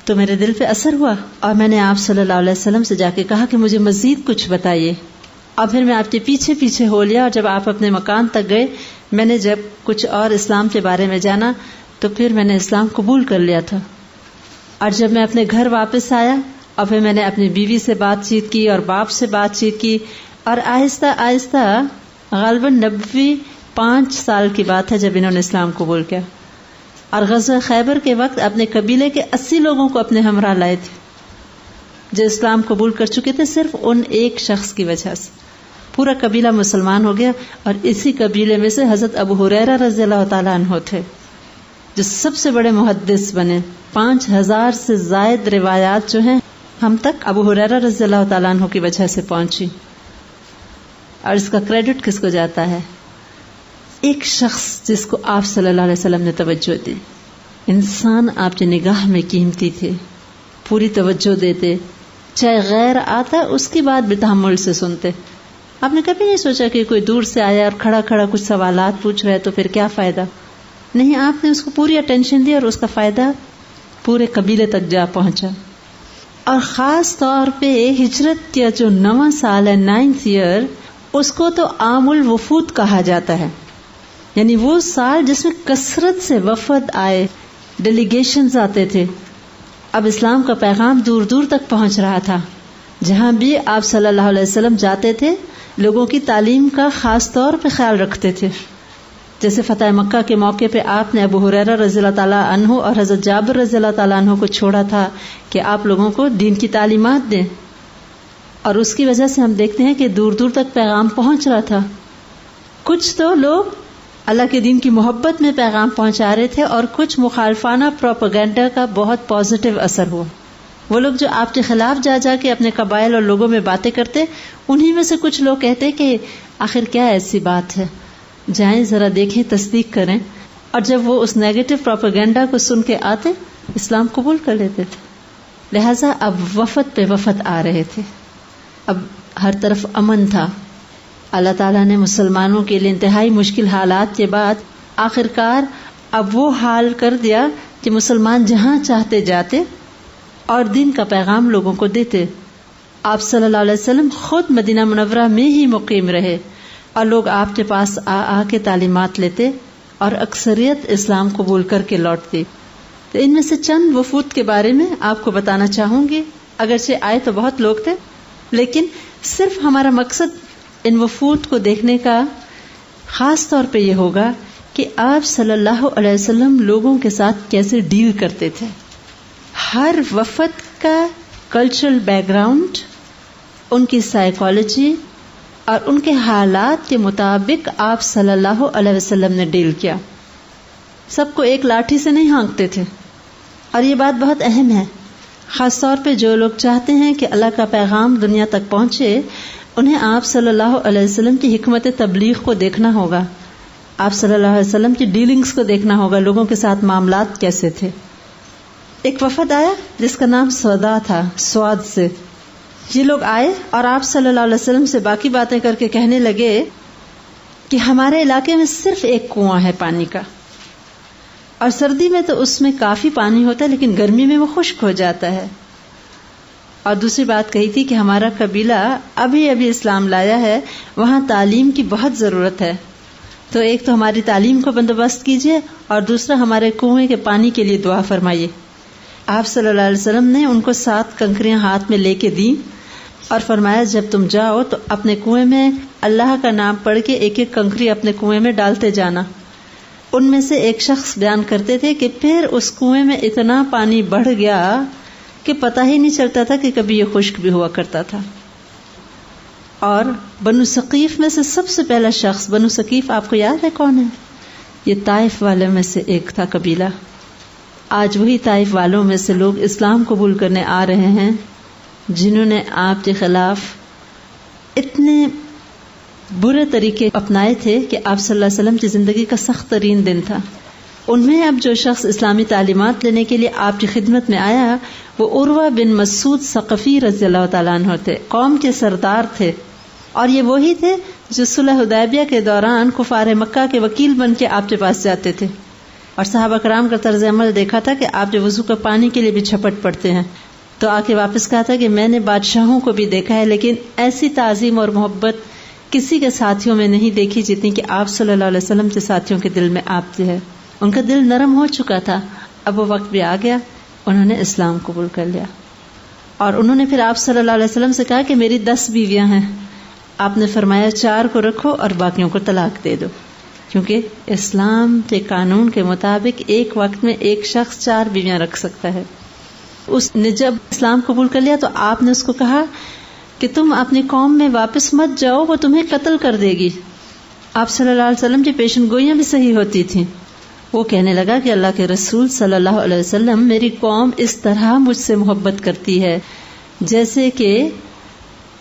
تو میرے دل پہ اثر ہوا، اور میں نے آپ صلی اللہ علیہ وسلم سے جا کے کہا کہ مجھے مزید کچھ بتائیے. اور پھر میں آپ کے پیچھے پیچھے ہو لیا، اور جب آپ اپنے مکان تک گئے میں نے جب کچھ اور اسلام کے بارے میں جانا تو پھر میں نے اسلام قبول کر لیا تھا. اور جب میں اپنے گھر واپس آیا اور پھر میں نے اپنی بیوی سے بات چیت کی اور باپ سے بات چیت کی، اور آہستہ آہستہ غالباً 95 سال کی بات ہے جب انہوں نے اسلام قبول کیا. اور غزوہ خیبر کے وقت اپنے قبیلے کے 80 لوگوں کو اپنے ہمراہ لائے تھے جو اسلام قبول کر چکے تھے، صرف ان ایک شخص کی وجہ سے پورا قبیلہ مسلمان ہو گیا. اور اسی قبیلے میں سے حضرت ابو ہریرہ رضی اللہ تعالیٰ عنہ تھے جو سب سے بڑے محدث بنے. 5000 سے زائد روایات جو ہیں ہم تک ابو ہریرہ رضی اللہ تعالیٰ عنہ کی وجہ سے پہنچی. اور اس کا کریڈٹ کس کو جاتا ہے؟ ایک شخص جس کو آپ صلی اللہ علیہ وسلم نے توجہ دی. انسان آپ کی نگاہ میں قیمتی تھے، پوری توجہ دیتے، چاہے غیر آتا اس کی بات بھی تحمل سے سنتے. آپ نے کبھی نہیں سوچا کہ کوئی دور سے آیا اور کھڑا کھڑا کچھ سوالات پوچھ رہا ہے تو پھر کیا فائدہ؟ نہیں، آپ نے اس کو پوری اٹینشن دی اور اس کا فائدہ پورے قبیلے تک جا پہنچا. اور خاص طور پہ ہجرت کا جو 9واں سال ہے، 9th ایئر، اس کو تو عام الوفود کہا جاتا ہے، یعنی وہ سال جس میں کثرت سے وفد آئے، ڈیلیگیشنز آتے تھے. اب اسلام کا پیغام دور دور تک پہنچ رہا تھا. جہاں بھی آپ صلی اللہ علیہ وسلم جاتے تھے لوگوں کی تعلیم کا خاص طور پہ خیال رکھتے تھے. جیسے فتح مکہ کے موقع پہ آپ نے ابو ہریرہ رضی اللہ تعالیٰ عنہ اور حضرت جابر رضی اللہ تعالیٰ عنہ کو چھوڑا تھا کہ آپ لوگوں کو دین کی تعلیمات دیں، اور اس کی وجہ سے ہم دیکھتے ہیں کہ دور دور تک پیغام پہنچ رہا تھا. کچھ تو لوگ اللہ کے دین کی محبت میں پیغام پہنچا رہے تھے اور کچھ مخالفانہ پروپیگنڈا کا بہت پازیٹیو اثر ہوا. وہ لوگ جو آپ کے خلاف جا جا کے اپنے قبائل اور لوگوں میں باتیں کرتے، انہی میں سے کچھ لوگ کہتے کہ آخر کیا ایسی بات ہے، جائیں ذرا دیکھیں، تصدیق کریں. اور جب وہ اس نیگیٹو پروپیگنڈا کو سن کے آتے، اسلام قبول کر لیتے تھے. لہٰذا اب وفد پہ وفد آ رہے تھے، اب ہر طرف امن تھا. اللہ تعالیٰ نے مسلمانوں کے لیے انتہائی مشکل حالات کے بعد آخرکار اب وہ حال کر دیا کہ مسلمان جہاں چاہتے جاتے اور دین کا پیغام لوگوں کو دیتے. آپ صلی اللہ علیہ وسلم خود مدینہ منورہ میں ہی مقیم رہے اور لوگ آپ کے پاس آ کے تعلیمات لیتے اور اکثریت اسلام قبول کر کے لوٹتے. تو ان میں سے چند وفود کے بارے میں آپ کو بتانا چاہوں گی. اگرچہ آئے تو بہت لوگ تھے، لیکن صرف ہمارا مقصد ان وفود کو دیکھنے کا خاص طور پہ یہ ہوگا کہ آپ صلی اللہ علیہ وسلم لوگوں کے ساتھ کیسے ڈیل کرتے تھے. ہر وفد کا کلچرل بیک گراؤنڈ، ان کی سائیکالوجی اور ان کے حالات کے مطابق آپ صلی اللہ علیہ وسلم نے ڈیل کیا. سب کو ایک لاٹھی سے نہیں ہانکتے تھے. اور یہ بات بہت اہم ہے، خاص طور پہ جو لوگ چاہتے ہیں کہ اللہ کا پیغام دنیا تک پہنچے، انہیں آپ صلی اللہ علیہ وسلم کی حکمت تبلیغ کو دیکھنا ہوگا، آپ صلی اللہ علیہ وسلم کی ڈیلنگز کو دیکھنا ہوگا، لوگوں کے ساتھ معاملات کیسے تھے. ایک وفد آیا جس کا نام سودا تھا، سواد سے. یہ لوگ آئے اور آپ صلی اللہ علیہ وسلم سے باقی باتیں کر کے کہنے لگے کہ ہمارے علاقے میں صرف ایک کنواں ہے پانی کا، اور سردی میں تو اس میں کافی پانی ہوتا ہے لیکن گرمی میں وہ خشک ہو جاتا ہے. اور دوسری بات کہی تھی کہ ہمارا قبیلہ ابھی اسلام لایا ہے، وہاں تعلیم کی بہت ضرورت ہے، تو ایک تو ہماری تعلیم کو بندوبست کیجیے اور دوسرا ہمارے کنویں کے پانی کے لیے دعا فرمائیے. آپ صلی اللہ علیہ وسلم نے ان کو 7 کنکریاں ہاتھ میں لے کے دیں اور فرمایا جب تم جاؤ تو اپنے کنویں میں اللہ کا نام پڑھ کے ایک ایک کنکری اپنے کنویں میں ڈالتے جانا. ان میں سے ایک شخص بیان کرتے تھے کہ پھر اس کنویں میں اتنا پانی بڑھ گیا کہ پتہ ہی نہیں چلتا تھا کہ کبھی یہ خشک بھی ہوا کرتا تھا. اور بنو ثقیف میں سے سب سے پہلا شخص، بنو ثقیف آپ کو یاد ہے کون ہے؟ یہ طائف والے میں سے ایک تھا قبیلہ. آج وہی طائف والوں میں سے لوگ اسلام قبول کرنے آ رہے ہیں جنہوں نے آپ کے خلاف اتنے برے طریقے اپنائے تھے کہ آپ صلی اللہ علیہ وسلم کی زندگی کا سخت ترین دن تھا. ان میں اب جو شخص اسلامی تعلیمات لینے کے لیے آپ کی خدمت میں آیا وہ عروہ بن مسعود ثقفی رضی اللہ تعالیٰ عنہ تھے، قوم کے سردار تھے، اور یہ وہی تھے جو صلح حدیبیہ کے دوران کفار مکہ کے وکیل بن کے آپ کے پاس جاتے تھے، اور صحابہ کرام کا طرز عمل دیکھا تھا کہ آپ جو وضو کا پانی کے لیے بھی چھپٹ پڑتے ہیں، تو آ کے واپس کہا تھا کہ میں نے بادشاہوں کو بھی دیکھا ہے لیکن ایسی تعظیم اور محبت کسی کے ساتھیوں میں نہیں دیکھی جتنی کہ آپ صلی اللہ علیہ وسلم کے ساتھیوں کے دل میں آپ جو ہے۔ ان کا دل نرم ہو چکا تھا، اب وہ وقت بھی آ گیا، انہوں نے اسلام قبول کر لیا، اور انہوں نے پھر آپ صلی اللہ علیہ وسلم سے کہا کہ میری 10 بیویاں ہیں، آپ نے فرمایا 4 کو رکھو اور باقیوں کو طلاق دے دو، کیونکہ اسلام کے قانون کے مطابق ایک وقت میں ایک شخص 4 بیویاں رکھ سکتا ہے۔ اس نے جب اسلام قبول کر لیا تو آپ نے اس کو کہا کہ تم اپنی قوم میں واپس مت جاؤ، وہ تمہیں قتل کر دے گی۔ آپ صلی اللہ علیہ وسلم کی پیشن گوئیاں بھی صحیح ہوتی تھیں۔ وہ کہنے لگا کہ اللہ کے رسول صلی اللہ علیہ وسلم، میری قوم اس طرح مجھ سے محبت کرتی ہے جیسے کہ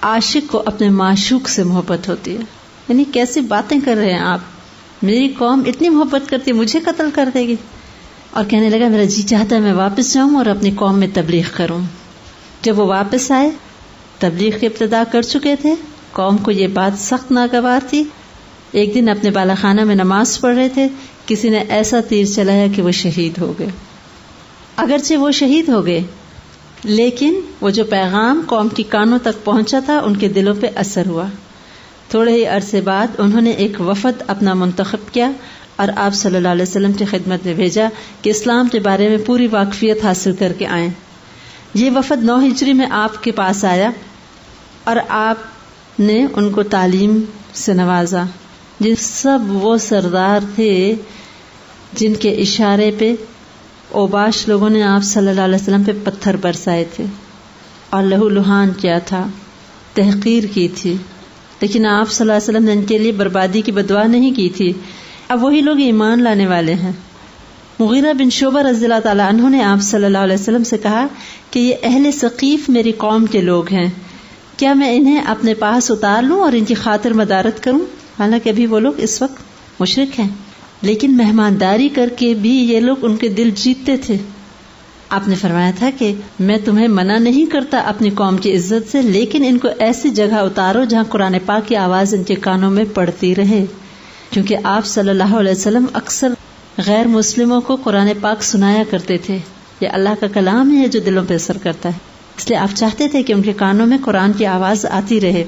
عاشق کو اپنے معشوق سے محبت ہوتی ہے۔ یعنی کیسی باتیں کر رہے ہیں آپ، میری قوم اتنی محبت کرتی ہے، مجھے قتل کر دے گی۔ اور کہنے لگا میرا جی چاہتا ہے میں واپس جاؤں اور اپنی قوم میں تبلیغ کروں۔ جب وہ واپس آئے، تبلیغ کی ابتدا کر چکے تھے، قوم کو یہ بات سخت ناگوار تھی۔ ایک دن اپنے بالا خانہ میں نماز پڑھ رہے تھے، کسی نے ایسا تیر چلایا کہ وہ شہید ہو گئے۔ اگرچہ وہ شہید ہو گئے لیکن وہ جو پیغام قوم کی کانوں تک پہنچا تھا ان کے دلوں پہ اثر ہوا۔ تھوڑے ہی عرصے بعد انہوں نے ایک وفد اپنا منتخب کیا اور آپ صلی اللہ علیہ وسلم کی خدمت میں بھیجا کہ اسلام کے بارے میں پوری واقفیت حاصل کر کے آئیں۔ یہ وفد 9 ہجری میں آپ کے پاس آیا اور آپ نے ان کو تعلیم سے نوازا۔ یہ سب وہ سردار تھے جن کے اشارے پہ اوباش لوگوں نے آپ صلی اللہ علیہ وسلم پہ پتھر برسائے تھے اور لہو لہان کیا تھا، تحقیر کی تھی، لیکن آپ صلی اللہ علیہ وسلم نے ان کے لیے بربادی کی بدعا نہیں کی تھی۔ اب وہی لوگ ایمان لانے والے ہیں۔ مغیرہ بن شعبہ رضی اللہ تعالیٰ عنہ نے آپ صلی اللہ علیہ وسلم سے کہا کہ یہ اہل ثقیف میری قوم کے لوگ ہیں، کیا میں انہیں اپنے پاس اتار لوں اور ان کی خاطر مدارت کروں؟ حالانکہ ابھی وہ لوگ اس وقت مشرک ہیں، لیکن مہمانداری کر کے بھی یہ لوگ ان کے دل جیتتے تھے۔ آپ نے فرمایا تھا کہ میں تمہیں منع نہیں کرتا اپنی قوم کی عزت سے، لیکن ان کو ایسی جگہ اتارو جہاں قرآن پاک کی آواز ان کے کانوں میں پڑتی رہے، کیونکہ آپ صلی اللہ علیہ وسلم اکثر غیر مسلموں کو قرآن پاک سنایا کرتے تھے۔ یہ اللہ کا کلام ہے جو دلوں پہ اثر کرتا ہے، اس لیے آپ چاہتے تھے کہ ان کے کانوں میں قرآن کی آواز آتی رہے،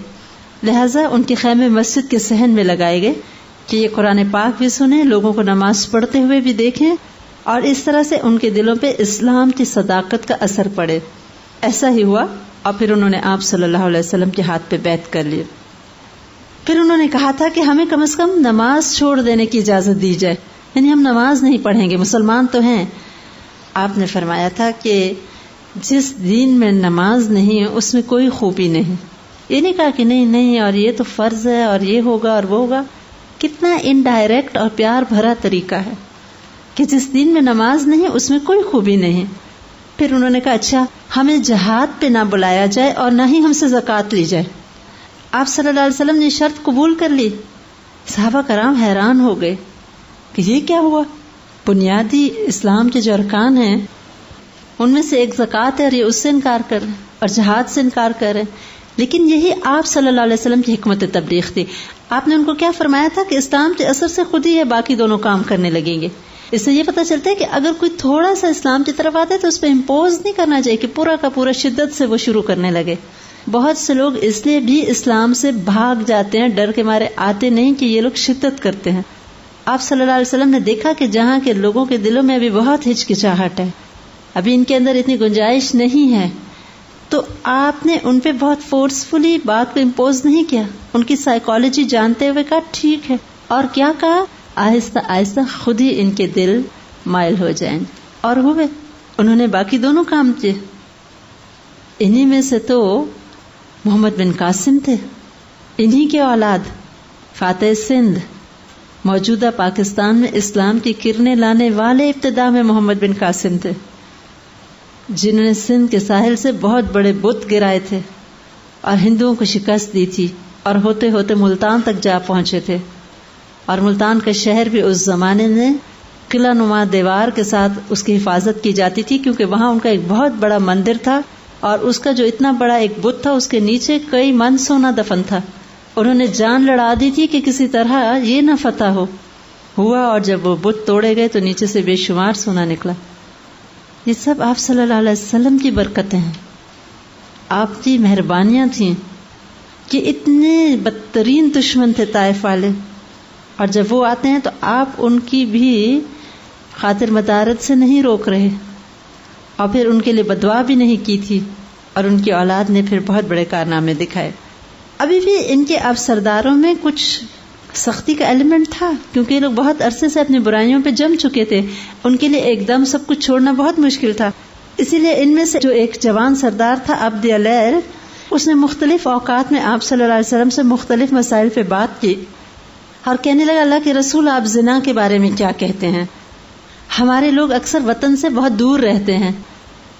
لہٰذا ان کے خیمے مسجد کے صحن میں لگائے گئے کہ یہ قرآن پاک بھی سنیں، لوگوں کو نماز پڑھتے ہوئے بھی دیکھیں، اور اس طرح سے ان کے دلوں پہ اسلام کی صداقت کا اثر پڑے۔ ایسا ہی ہوا، اور پھر انہوں نے آپ صلی اللہ علیہ وسلم کے ہاتھ پہ بیعت کر لی۔ پھر انہوں نے کہا تھا کہ ہمیں کم از کم نماز چھوڑ دینے کی اجازت دی جائے، یعنی ہم نماز نہیں پڑھیں گے، مسلمان تو ہیں۔ آپ نے فرمایا تھا کہ جس دین میں نماز نہیں ہے اس میں کوئی خوبی نہیں۔ یہ نہیں کہا کہ نہیں اور یہ تو فرض ہے اور یہ ہوگا اور وہ ہوگا۔ کتنا انڈائریکٹ اور پیار بھرا طریقہ ہے کہ جس دین میں نماز نہیں اس میں کوئی خوبی نہیں۔ پھر انہوں نے کہا اچھا ہمیں جہاد پہ نہ بلایا جائے اور نہ ہی ہم سے زکوٰۃ لی جائے۔ آپ صلی اللہ علیہ وسلم نے شرط قبول کر لی۔ صحابہ کرام حیران ہو گئے کہ یہ کیا ہوا، بنیادی اسلام کے جو ارکان ہیں ان میں سے ایک زکوٰۃ ہے اور یہ اس سے انکار کر رہے ہیں اور جہاد سے انکار کر رہے ہیں۔ لیکن یہی آپ صلی اللہ علیہ وسلم کی حکمت تبلیغ تھی۔ آپ نے ان کو کیا فرمایا تھا کہ اسلام کے اثر سے خود ہی ہے باقی دونوں کام کرنے لگیں گے۔ اس سے یہ پتہ چلتا ہے کہ اگر کوئی تھوڑا سا اسلام کی طرف آتا ہے تو اس پہ امپوز نہیں کرنا چاہیے کہ پورا کا پورا شدت سے وہ شروع کرنے لگے۔ بہت سے لوگ اس لیے بھی اسلام سے بھاگ جاتے ہیں، ڈر کے مارے آتے نہیں کہ یہ لوگ شدت کرتے ہیں۔ آپ صلی اللہ علیہ وسلم نے دیکھا کہ جہاں کے لوگوں کے دلوں میں ابھی بہت ہچکچاہٹ ہے، ابھی ان کے اندر اتنی گنجائش نہیں ہے، تو آپ نے ان پہ بہت فورسفلی بات کو امپوز نہیں کیا، ان کی سائیکالوجی جانتے ہوئے کہا ٹھیک ہے، اور کیا کہا، آہستہ آہستہ خود ہی ان کے دل مائل ہو جائیں، اور ہوئے انہوں نے باقی دونوں کام کیے۔ انہی میں سے تو محمد بن قاسم تھے، انہی کے اولاد فاتح سندھ، موجودہ پاکستان میں اسلام کی کرنیں لانے والے ابتدا میں محمد بن قاسم تھے، جنہوں نے سندھ کے ساحل سے بہت بڑے بت گرائے تھے اور ہندوؤں کو شکست دی تھی، اور ہوتے ہوتے ملتان تک جا پہنچے تھے، اور ملتان کا شہر بھی اس زمانے میں قلعہ نما دیوار کے ساتھ اس کی حفاظت کی جاتی تھی، کیونکہ وہاں ان کا ایک بہت بڑا مندر تھا اور اس کا جو اتنا بڑا ایک بت تھا اس کے نیچے کئی من سونا دفن تھا. انہوں نے جان لڑا دی تھی کہ کسی طرح یہ نہ فتح ہوا، اور جب وہ بت توڑے گئے تو نیچے سے بے شمار سونا نکلا. یہ سب آپ صلی اللہ علیہ وسلم کی برکتیں ہیں، آپ کی مہربانیاں تھیں کہ اتنے بدترین دشمن تھے طائف والے، اور جب وہ آتے ہیں تو آپ ان کی بھی خاطر مدارت سے نہیں روک رہے، اور پھر ان کے لیے بدعا بھی نہیں کی تھی، اور ان کی اولاد نے پھر بہت بڑے کارنامے دکھائے. ابھی بھی ان کے اب سرداروں میں کچھ سختی کا ایلیمنٹ تھا، کیونکہ یہ لوگ بہت عرصے سے اپنی برائیوں پہ جم چکے تھے، ان کے لیے ایک دم سب کچھ چھوڑنا بہت مشکل تھا. اسی لیے ان میں سے جو ایک جوان سردار تھا عبد الیر، اس نے مختلف اوقات میں آپ صلی اللہ علیہ وسلم سے مختلف مسائل پہ بات کی اور کہنے لگا، اللہ کے رسول آپ زنا کے بارے میں کیا کہتے ہیں؟ ہمارے لوگ اکثر وطن سے بہت دور رہتے ہیں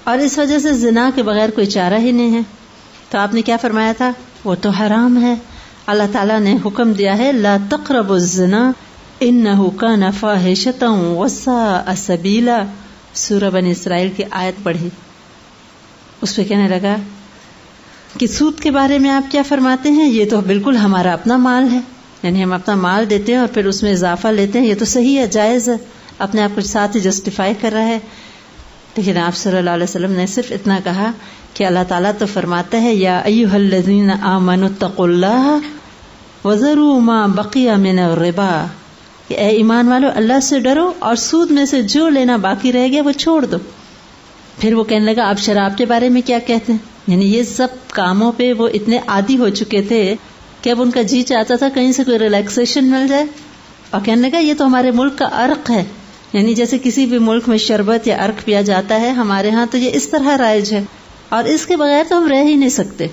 اور اس وجہ سے زنا کے بغیر کوئی چارہ ہی نہیں ہے. تو آپ نے کیا فرمایا تھا؟ وہ تو حرام ہے. اللہ تعالیٰ نے حکم دیا ہے لا تقربوا الزنا انہ کان فاحشۃ وساء سبیلا. سورہ بنی اسرائیل کی آیت پڑھی. اس پہ کہنے لگا کہ سود کے بارے میں آپ کیا فرماتے ہیں؟ یہ تو بالکل ہمارا اپنا مال ہے، یعنی ہم اپنا مال دیتے ہیں اور پھر اس میں اضافہ لیتے ہیں، یہ تو صحیح ہے، جائز ہے. اپنے آپ کو ساتھ ہی جسٹیفائی کر رہا ہے. لیکن آپ صلی اللہ علیہ وسلم نے صرف اتنا کہا کہ اللہ تعالیٰ تو فرماتا ہے یا ایھا الذین آمنوا اتقوا اللہ وذروا ما بقی من الربا، کہ اے ایمان والو اللہ سے ڈرو اور سود میں سے جو لینا باقی رہ گیا وہ چھوڑ دو. پھر وہ کہنے لگا آپ شراب کے بارے میں کیا کہتے ہیں؟ یعنی یہ سب کاموں پہ وہ اتنے عادی ہو چکے تھے کہ اب ان کا جی چاہتا تھا کہیں سے کوئی ریلیکسیشن مل جائے، اور کہنے لگا یہ تو ہمارے ملک کا عرق ہے، یعنی جیسے کسی بھی ملک میں شربت یا عرق پیا جاتا ہے، ہمارے ہاں تو یہ اس طرح رائج ہے اور اس کے بغیر تو ہم رہ ہی نہیں سکتے.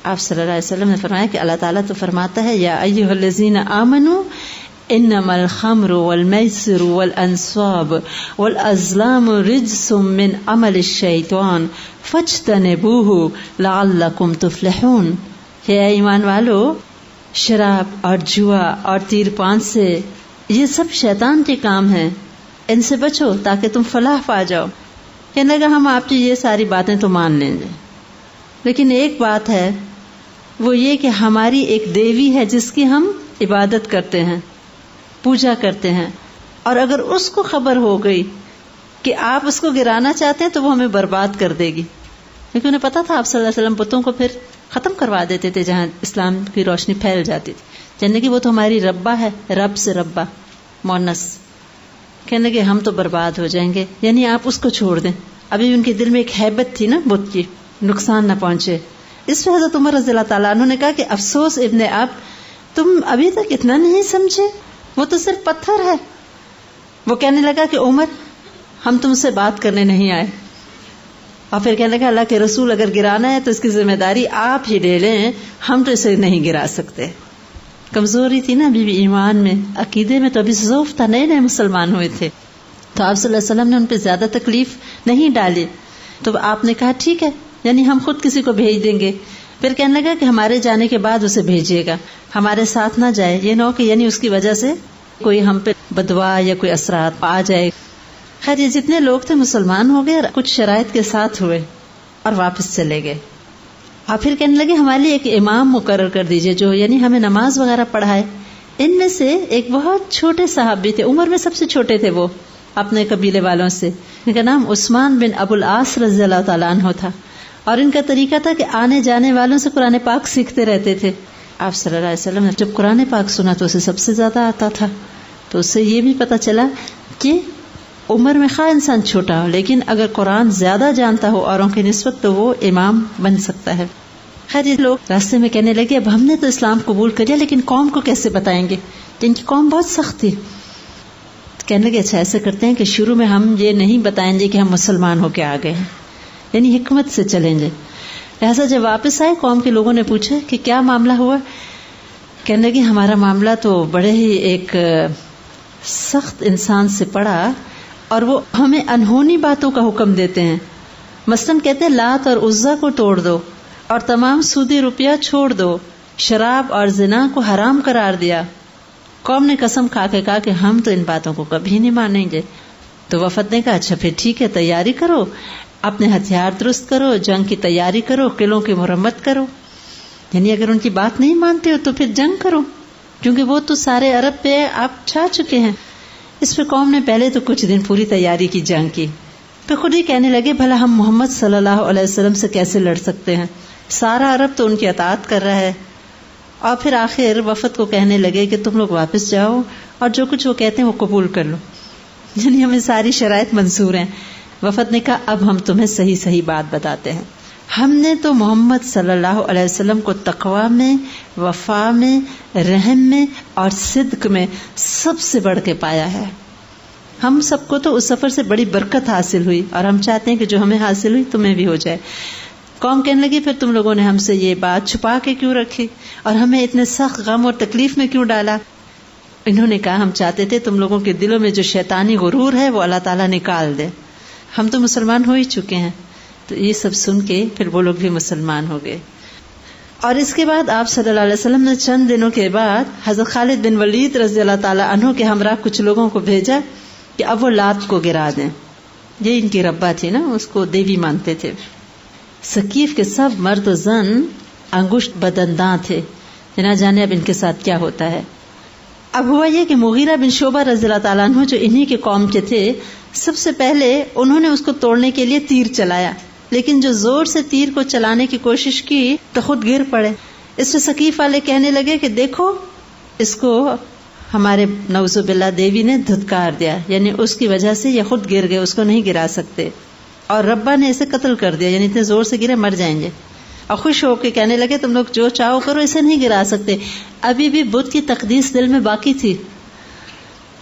آپ صلی اللہ علیہ وسلم نے فرمایا کہ اللہ تعالیٰ تو فرماتا ہے یا ایھا الذین آمنوا انما الخمر والمیسر والانصاب والازلام رجس من عمل الشیطان فاجتنبوہ لعلکم تفلحون. کہ اے ایمان والو شراب اور جوا اور تیر پانچ سے یہ سب شیطان کے کام ہیں، ان سے بچو تاکہ تم فلاح پا جاؤ. کہنے لگا ہم آپ کی یہ ساری باتیں تو مان لیں گے، لیکن ایک بات ہے، وہ یہ کہ ہماری ایک دیوی ہے جس کی ہم عبادت کرتے ہیں، پوجا کرتے ہیں، اور اگر اس کو خبر ہو گئی کہ آپ اس کو گرانا چاہتے ہیں تو وہ ہمیں برباد کر دے گی. کیونکہ انہیں پتا تھا آپ صلی اللہ علیہ وسلم بتوں کو پھر ختم کروا دیتے تھے جہاں اسلام کی روشنی پھیل جاتی تھی. کہنے کہ وہ تو ہماری ربا ہے، رب سے ربا مونس. کہنے کہ ہم تو برباد ہو جائیں گے، یعنی آپ اس کو چھوڑ دیں. ابھی ان کے دل میں ایک ہیبت تھی نا بت کی، نقصان نہ پہنچے. اس پہ حضرت عمر رضی اللہ تعالیٰ عنہ نے کہا کہ افسوس ابن اب، تم ابھی تک اتنا نہیں سمجھے، وہ تو صرف پتھر ہے. وہ کہنے لگا کہ عمر ہم تم سے بات کرنے نہیں آئے. اور پھر کہنے لگا اللہ کے رسول اگر گرانا ہے تو اس کی ذمہ داری آپ ہی لے لیں، ہم تو اسے نہیں گرا سکتے. کمزوری تھی نا ابھی بھی ایمان میں، عقیدے میں، تو ابھی ضعف تھا، نئے نئے مسلمان ہوئے تھے. تو آپ صلی اللہ علیہ وسلم نے ان پہ زیادہ تکلیف نہیں ڈالی. تو آپ نے کہا ٹھیک ہے، یعنی ہم خود کسی کو بھیج دیں گے. پھر کہنے لگا کہ ہمارے جانے کے بعد اسے بھیجیے گا، ہمارے ساتھ نہ جائے، یہ نہ ہو کہ یعنی اس کی وجہ سے کوئی ہم پہ بدوا یا کوئی اثرات آ جائے. خیر یہ جتنے لوگ تھے مسلمان ہو گئے، کچھ شرائط کے ساتھ ہوئے اور واپس چلے گئے. اور پھر کہنے لگے ہمارے لیے ایک امام مقرر کر دیجئے جو یعنی ہمیں نماز وغیرہ پڑھائے. ان میں سے ایک بہت چھوٹے صحابی تھے، عمر میں سب سے چھوٹے تھے، وہ اپنے قبیلے والوں سے، ان کا نام عثمان بن ابو العاص رضی اللہ تعالیٰ عنہ تھا. اور ان کا طریقہ تھا کہ آنے جانے والوں سے قرآن پاک سیکھتے رہتے تھے. آپ صلی اللہ علیہ وسلم نے جب قرآن پاک سنا تو اسے سب سے زیادہ آتا تھا. تو اس سے یہ بھی پتہ چلا کہ عمر میں خواہ انسان چھوٹا ہو لیکن اگر قرآن زیادہ جانتا ہو اوروں کی نسبت تو وہ امام بن سکتا ہے. خیر یہ لوگ راستے میں کہنے لگے اب ہم نے تو اسلام قبول کر لیا لیکن قوم کو کیسے بتائیں گے، ان کی قوم بہت سخت تھی. کہنے لگے اچھا ایسے کرتے ہیں کہ شروع میں ہم یہ نہیں بتائیں گے کہ ہم مسلمان ہو کے آ گئے ہیں، یعنی حکمت سے چلیں گے. لہٰذا جب واپس آئے قوم کے لوگوں نے پوچھا کہ کیا معاملہ ہوا. کہنے لگے ہمارا معاملہ تو بڑے ہی ایک سخت انسان سے پڑا اور وہ ہمیں انہونی باتوں کا حکم دیتے ہیں. مثلاً کہتے ہیں لات اور عزا کو توڑ دو اور تمام سودی روپیہ چھوڑ دو، شراب اور زنا کو حرام قرار دیا. قوم نے قسم کھا کے کہا کہ ہم تو ان باتوں کو کبھی نہیں مانیں گے. تو وفد نے کہا اچھا پھر ٹھیک ہے، تیاری کرو، اپنے ہتھیار درست کرو، جنگ کی تیاری کرو، قلعوں کی مرمت کرو. یعنی اگر ان کی بات نہیں مانتے ہو تو پھر جنگ کرو، کیونکہ وہ تو سارے عرب پہ آپ چھا چکے ہیں. اس پہ قوم نے پہلے تو کچھ دن پوری تیاری کی جنگ کی، پھر خود ہی کہنے لگے بھلا ہم محمد صلی اللہ علیہ وسلم سے کیسے لڑ سکتے ہیں، سارا عرب تو ان کی اطاعت کر رہا ہے. اور پھر آخر وفد کو کہنے لگے کہ تم لوگ واپس جاؤ اور جو کچھ وہ کہتے ہیں وہ قبول کر لو، یعنی ہمیں ساری شرائط منظور ہیں. وفد نے کہا اب ہم تمہیں صحیح صحیح بات بتاتے ہیں. ہم نے تو محمد صلی اللہ علیہ وسلم کو تقوی میں، وفا میں، رحم میں اور صدق میں سب سے بڑھ کے پایا ہے. ہم سب کو تو اس سفر سے بڑی برکت حاصل ہوئی اور ہم چاہتے ہیں کہ جو ہمیں حاصل ہوئی تمہیں بھی ہو جائے. قوم کہنے لگی پھر تم لوگوں نے ہم سے یہ بات چھپا کے کیوں رکھی اور ہمیں اتنے سخت غم اور تکلیف میں کیوں ڈالا. انہوں نے کہا ہم چاہتے تھے تم لوگوں کے دلوں میں جو شیطانی غرور ہے وہ اللہ تعالیٰ نکال دے، ہم تو مسلمان ہو ہی چکے ہیں. تو یہ سب سن کے پھر وہ لوگ بھی مسلمان ہو گئے. اور اس کے بعد آپ صلی اللہ علیہ وسلم نے چند دنوں کے بعد حضرت خالد بن ولید رضی اللہ تعالیٰ عنہ کے ہمراہ کچھ لوگوں کو بھیجا کہ اب وہ لات کو گرا دیں. یہ ان کی ربا تھی نا، اس کو دیوی مانتے تھے. ثقیف کے سب مرد و زن انگشت بدنداں تھے، نہ جانے اب ان کے ساتھ کیا ہوتا ہے. اب ہوا یہ کہ مغیرہ بن شعبہ رضی اللہ تعالیٰ عنہ جو انہی کے قوم کے تھے، سب سے پہلے انہوں نے اس کو توڑنے کے لیے تیر چلایا، لیکن جو زور سے تیر کو چلانے کی کوشش کی تو خود گر پڑے. اس سے ثقیف والے کہنے لگے کہ دیکھو اس کو ہمارے نعوذ باللہ دیوی نے دھتکار دیا، یعنی اس کی وجہ سے یہ خود گر گئے، اس کو نہیں گرا سکتے، اور ربا نے اسے قتل کر دیا، یعنی اتنے زور سے گرے مر جائیں گے. اور خوش ہو کے کہنے لگے تم لوگ جو چاہو کرو، اسے نہیں گرا سکتے. ابھی بھی بت کی تقدیس دل میں باقی تھی.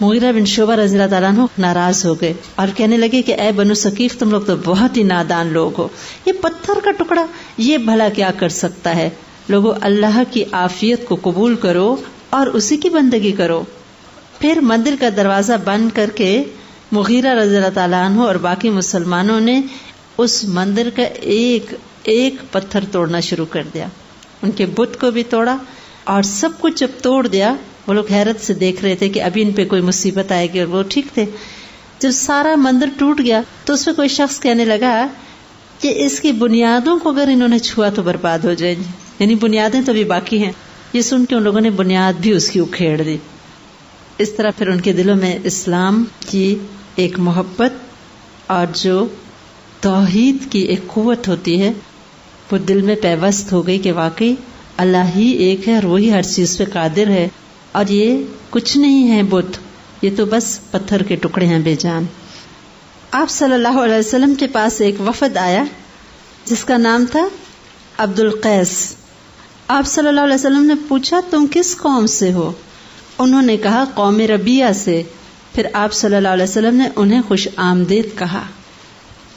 مغیرہ بن شعبہ رضی اللہ تعالیٰ عنہ ناراض ہو گئے اور کہنے لگے کہ اے بنو ثقیف تم لوگ تو بہت ہی نادان لوگ ہو، یہ پتھر کا ٹکڑا یہ بھلا کیا کر سکتا ہے. لوگوں اللہ کی عافیت کو قبول کرو اور اسی کی بندگی کرو. پھر مندر کا دروازہ بند کر کے مغیرہ رضی اللہ تعالیٰ عنہ اور باقی مسلمانوں نے اس مندر کا ایک ایک پتھر توڑنا شروع کر دیا. ان کے بت کو بھی توڑا اور سب کچھ جب توڑ دیا وہ لوگ حیرت سے دیکھ رہے تھے کہ ابھی ان پہ کوئی مصیبت آئے گی، اور وہ ٹھیک تھے. جب سارا مندر ٹوٹ گیا تو اس پہ کوئی شخص کہنے لگا کہ اس کی بنیادوں کو اگر انہوں نے چھوا تو برباد ہو جائیں گے، یعنی بنیادیں تو ابھی باقی ہیں. یہ سن کے ان لوگوں نے بنیاد بھی اس کی اکھیڑ دی. اس طرح پھر ان کے دلوں میں اسلام کی ایک محبت اور جو توحید کی ایک قوت ہوتی ہے وہ دل میں پیوست ہو گئی کہ واقعی اللہ ہی ایک ہے اور وہی ہر چیز پہ قادر ہے، اور یہ کچھ نہیں ہے بت، یہ تو بس پتھر کے ٹکڑے ہیں بے جان. آپ صلی اللہ علیہ وسلم کے پاس ایک وفد آیا جس کا نام تھا عبد القیس. آپ صلی اللہ علیہ وسلم نے پوچھا تم کس قوم سے ہو؟ انہوں نے کہا قوم ربیہ سے. پھر آپ صلی اللہ علیہ وسلم نے انہیں خوش آمدید کہا.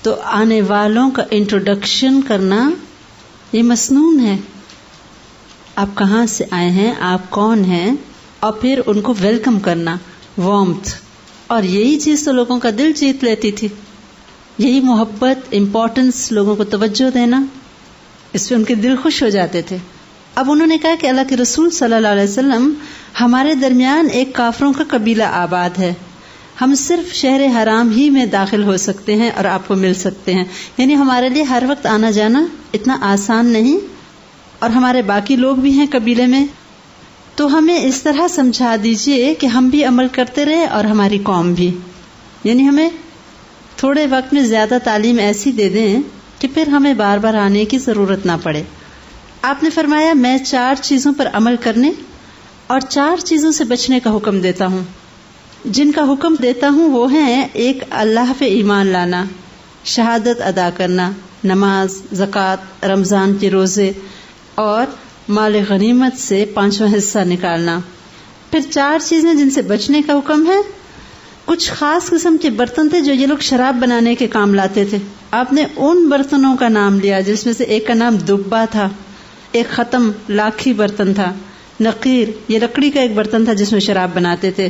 تو آنے والوں کا انٹروڈکشن کرنا یہ مسنون ہے. آپ کہاں سے آئے ہیں، آپ کون ہیں، اور پھر ان کو ویلکم کرنا، وارمتھ. اور یہی چیز تو لوگوں کا دل جیت لیتی تھی، یہی محبت، امپورٹنس، لوگوں کو توجہ دینا، اس پہ ان کے دل خوش ہو جاتے تھے. اب انہوں نے کہا کہ اللہ کے رسول صلی اللہ علیہ وسلم ہمارے درمیان ایک کافروں کا قبیلہ آباد ہے، ہم صرف شہر حرام ہی میں داخل ہو سکتے ہیں اور آپ کو مل سکتے ہیں، یعنی ہمارے لیے ہر وقت آنا جانا اتنا آسان نہیں، اور ہمارے باقی لوگ بھی ہیں قبیلے میں. تو ہمیں اس طرح سمجھا دیجئے کہ ہم بھی عمل کرتے رہے اور ہماری قوم بھی، یعنی ہمیں تھوڑے وقت میں زیادہ تعلیم ایسی دے دیں کہ پھر ہمیں بار بار آنے کی ضرورت نہ پڑے. آپ نے فرمایا میں 4 چیزوں پر عمل کرنے اور 4 چیزوں سے بچنے کا حکم دیتا ہوں. جن کا حکم دیتا ہوں وہ ہیں، ایک اللہ پہ ایمان لانا، شہادت ادا کرنا، نماز، زکوٰۃ، رمضان کے روزے اور مال غنیمت سے 5واں حصہ نکالنا. پھر 4 چیزیں جن سے بچنے کا حکم ہے. کچھ خاص قسم کے برتن تھے جو یہ لوگ شراب بنانے کے کام لاتے تھے. آپ نے ان برتنوں کا نام لیا جس میں سے ایک کا نام دبا تھا، ایک ختم لاکھی برتن تھا، نقیر یہ لکڑی کا ایک برتن تھا جس میں شراب بناتے تھے.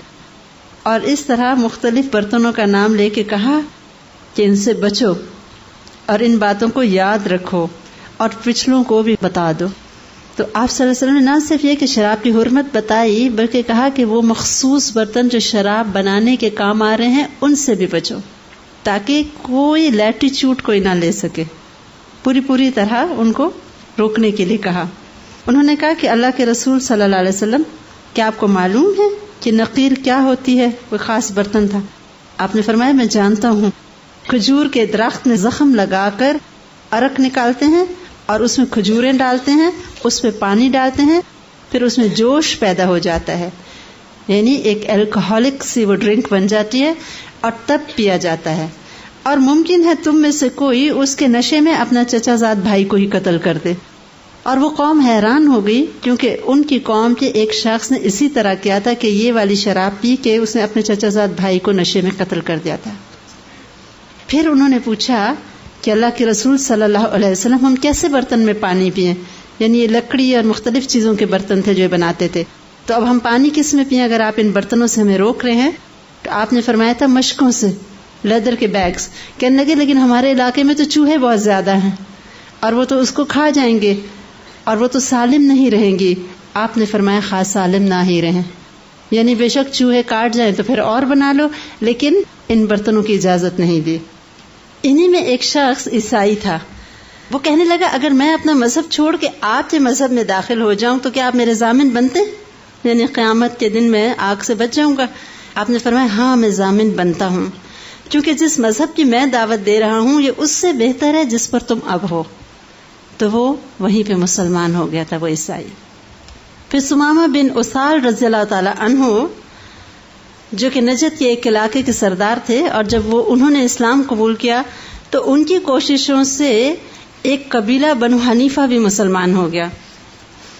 اور اس طرح مختلف برتنوں کا نام لے کے کہا کہ ان سے بچو اور ان باتوں کو یاد رکھو اور پچھلوں کو بھی بتا دو. تو آپ صلی اللہ علیہ وسلم نے نہ صرف یہ کہ شراب کی حرمت بتائی بلکہ کہا کہ وہ مخصوص برتن جو شراب بنانے کے کام آ رہے ہیں ان سے بھی بچو، تاکہ کوئی لیٹیچیوڈ کوئی نہ لے سکے. پوری طرح ان کو روکنے کے لیے کہا. انہوں نے کہا کہ اللہ کے رسول صلی اللہ علیہ وسلم کیا آپ کو معلوم ہے کہ نقیر کیا ہوتی ہے؟ کوئی خاص برتن تھا. آپ نے فرمایا میں جانتا ہوں، کھجور کے درخت میں زخم لگا کر عرق نکالتے ہیں اور اس میں کھجوریں ڈالتے ہیں، اس پہ پانی ڈالتے ہیں، پھر اس میں جوش پیدا ہو جاتا ہے، یعنی ایک الکوہولک سی وہ ڈرنک بن جاتی ہے اور تب پیا جاتا ہے. اور ممکن ہے تم میں سے کوئی اس کے نشے میں اپنا چچا زاد بھائی کو ہی قتل کر دے. اور وہ قوم حیران ہو گئی کیونکہ ان کی قوم کے ایک شخص نے اسی طرح کیا تھا کہ یہ والی شراب پی کے اس نے اپنے چچا زاد بھائی کو نشے میں قتل کر دیا تھا. پھر انہوں نے پوچھا کہ اللہ کے رسول صلی اللہ علیہ وسلم ہم کیسے برتن میں پانی پئیں؟ یعنی یہ لکڑی اور مختلف چیزوں کے برتن تھے جو بناتے تھے، تو اب ہم پانی کس میں پئیں اگر آپ ان برتنوں سے ہمیں روک رہے ہیں؟ تو آپ نے فرمایا تھا مشکوں سے، لیدر کے بیگز. کہنے لگے لیکن ہمارے علاقے میں تو چوہے بہت زیادہ ہیں اور وہ تو اس کو کھا جائیں گے اور وہ تو سالم نہیں رہیں گی. آپ نے فرمایا خاص سالم نہ ہی رہیں، یعنی بے شک چوہے کاٹ جائیں تو پھر اور بنا لو، لیکن ان برتنوں کی اجازت نہیں دی. انہی میں ایک شخص عیسائی تھا، وہ کہنے لگا اگر میں اپنا مذہب چھوڑ کے آپ کے مذہب میں داخل ہو جاؤں تو کیا آپ میرے ضامن بنتے؟ یعنی قیامت کے دن میں آگ سے بچ جاؤں گا؟ آپ نے فرمایا ہاں میں ضامن بنتا ہوں، کیونکہ جس مذہب کی میں دعوت دے رہا ہوں یہ اس سے بہتر ہے جس پر تم اب ہو. تو وہ وہیں پہ مسلمان ہو گیا تھا، وہ عیسائی. پھر سمامہ بن اسال رضی اللہ تعالی عنہ جو کہ نجد کے ایک علاقے کے سردار تھے، اور جب انہوں نے اسلام قبول کیا تو ان کی کوششوں سے ایک قبیلہ بنو حنیفہ بھی مسلمان ہو گیا.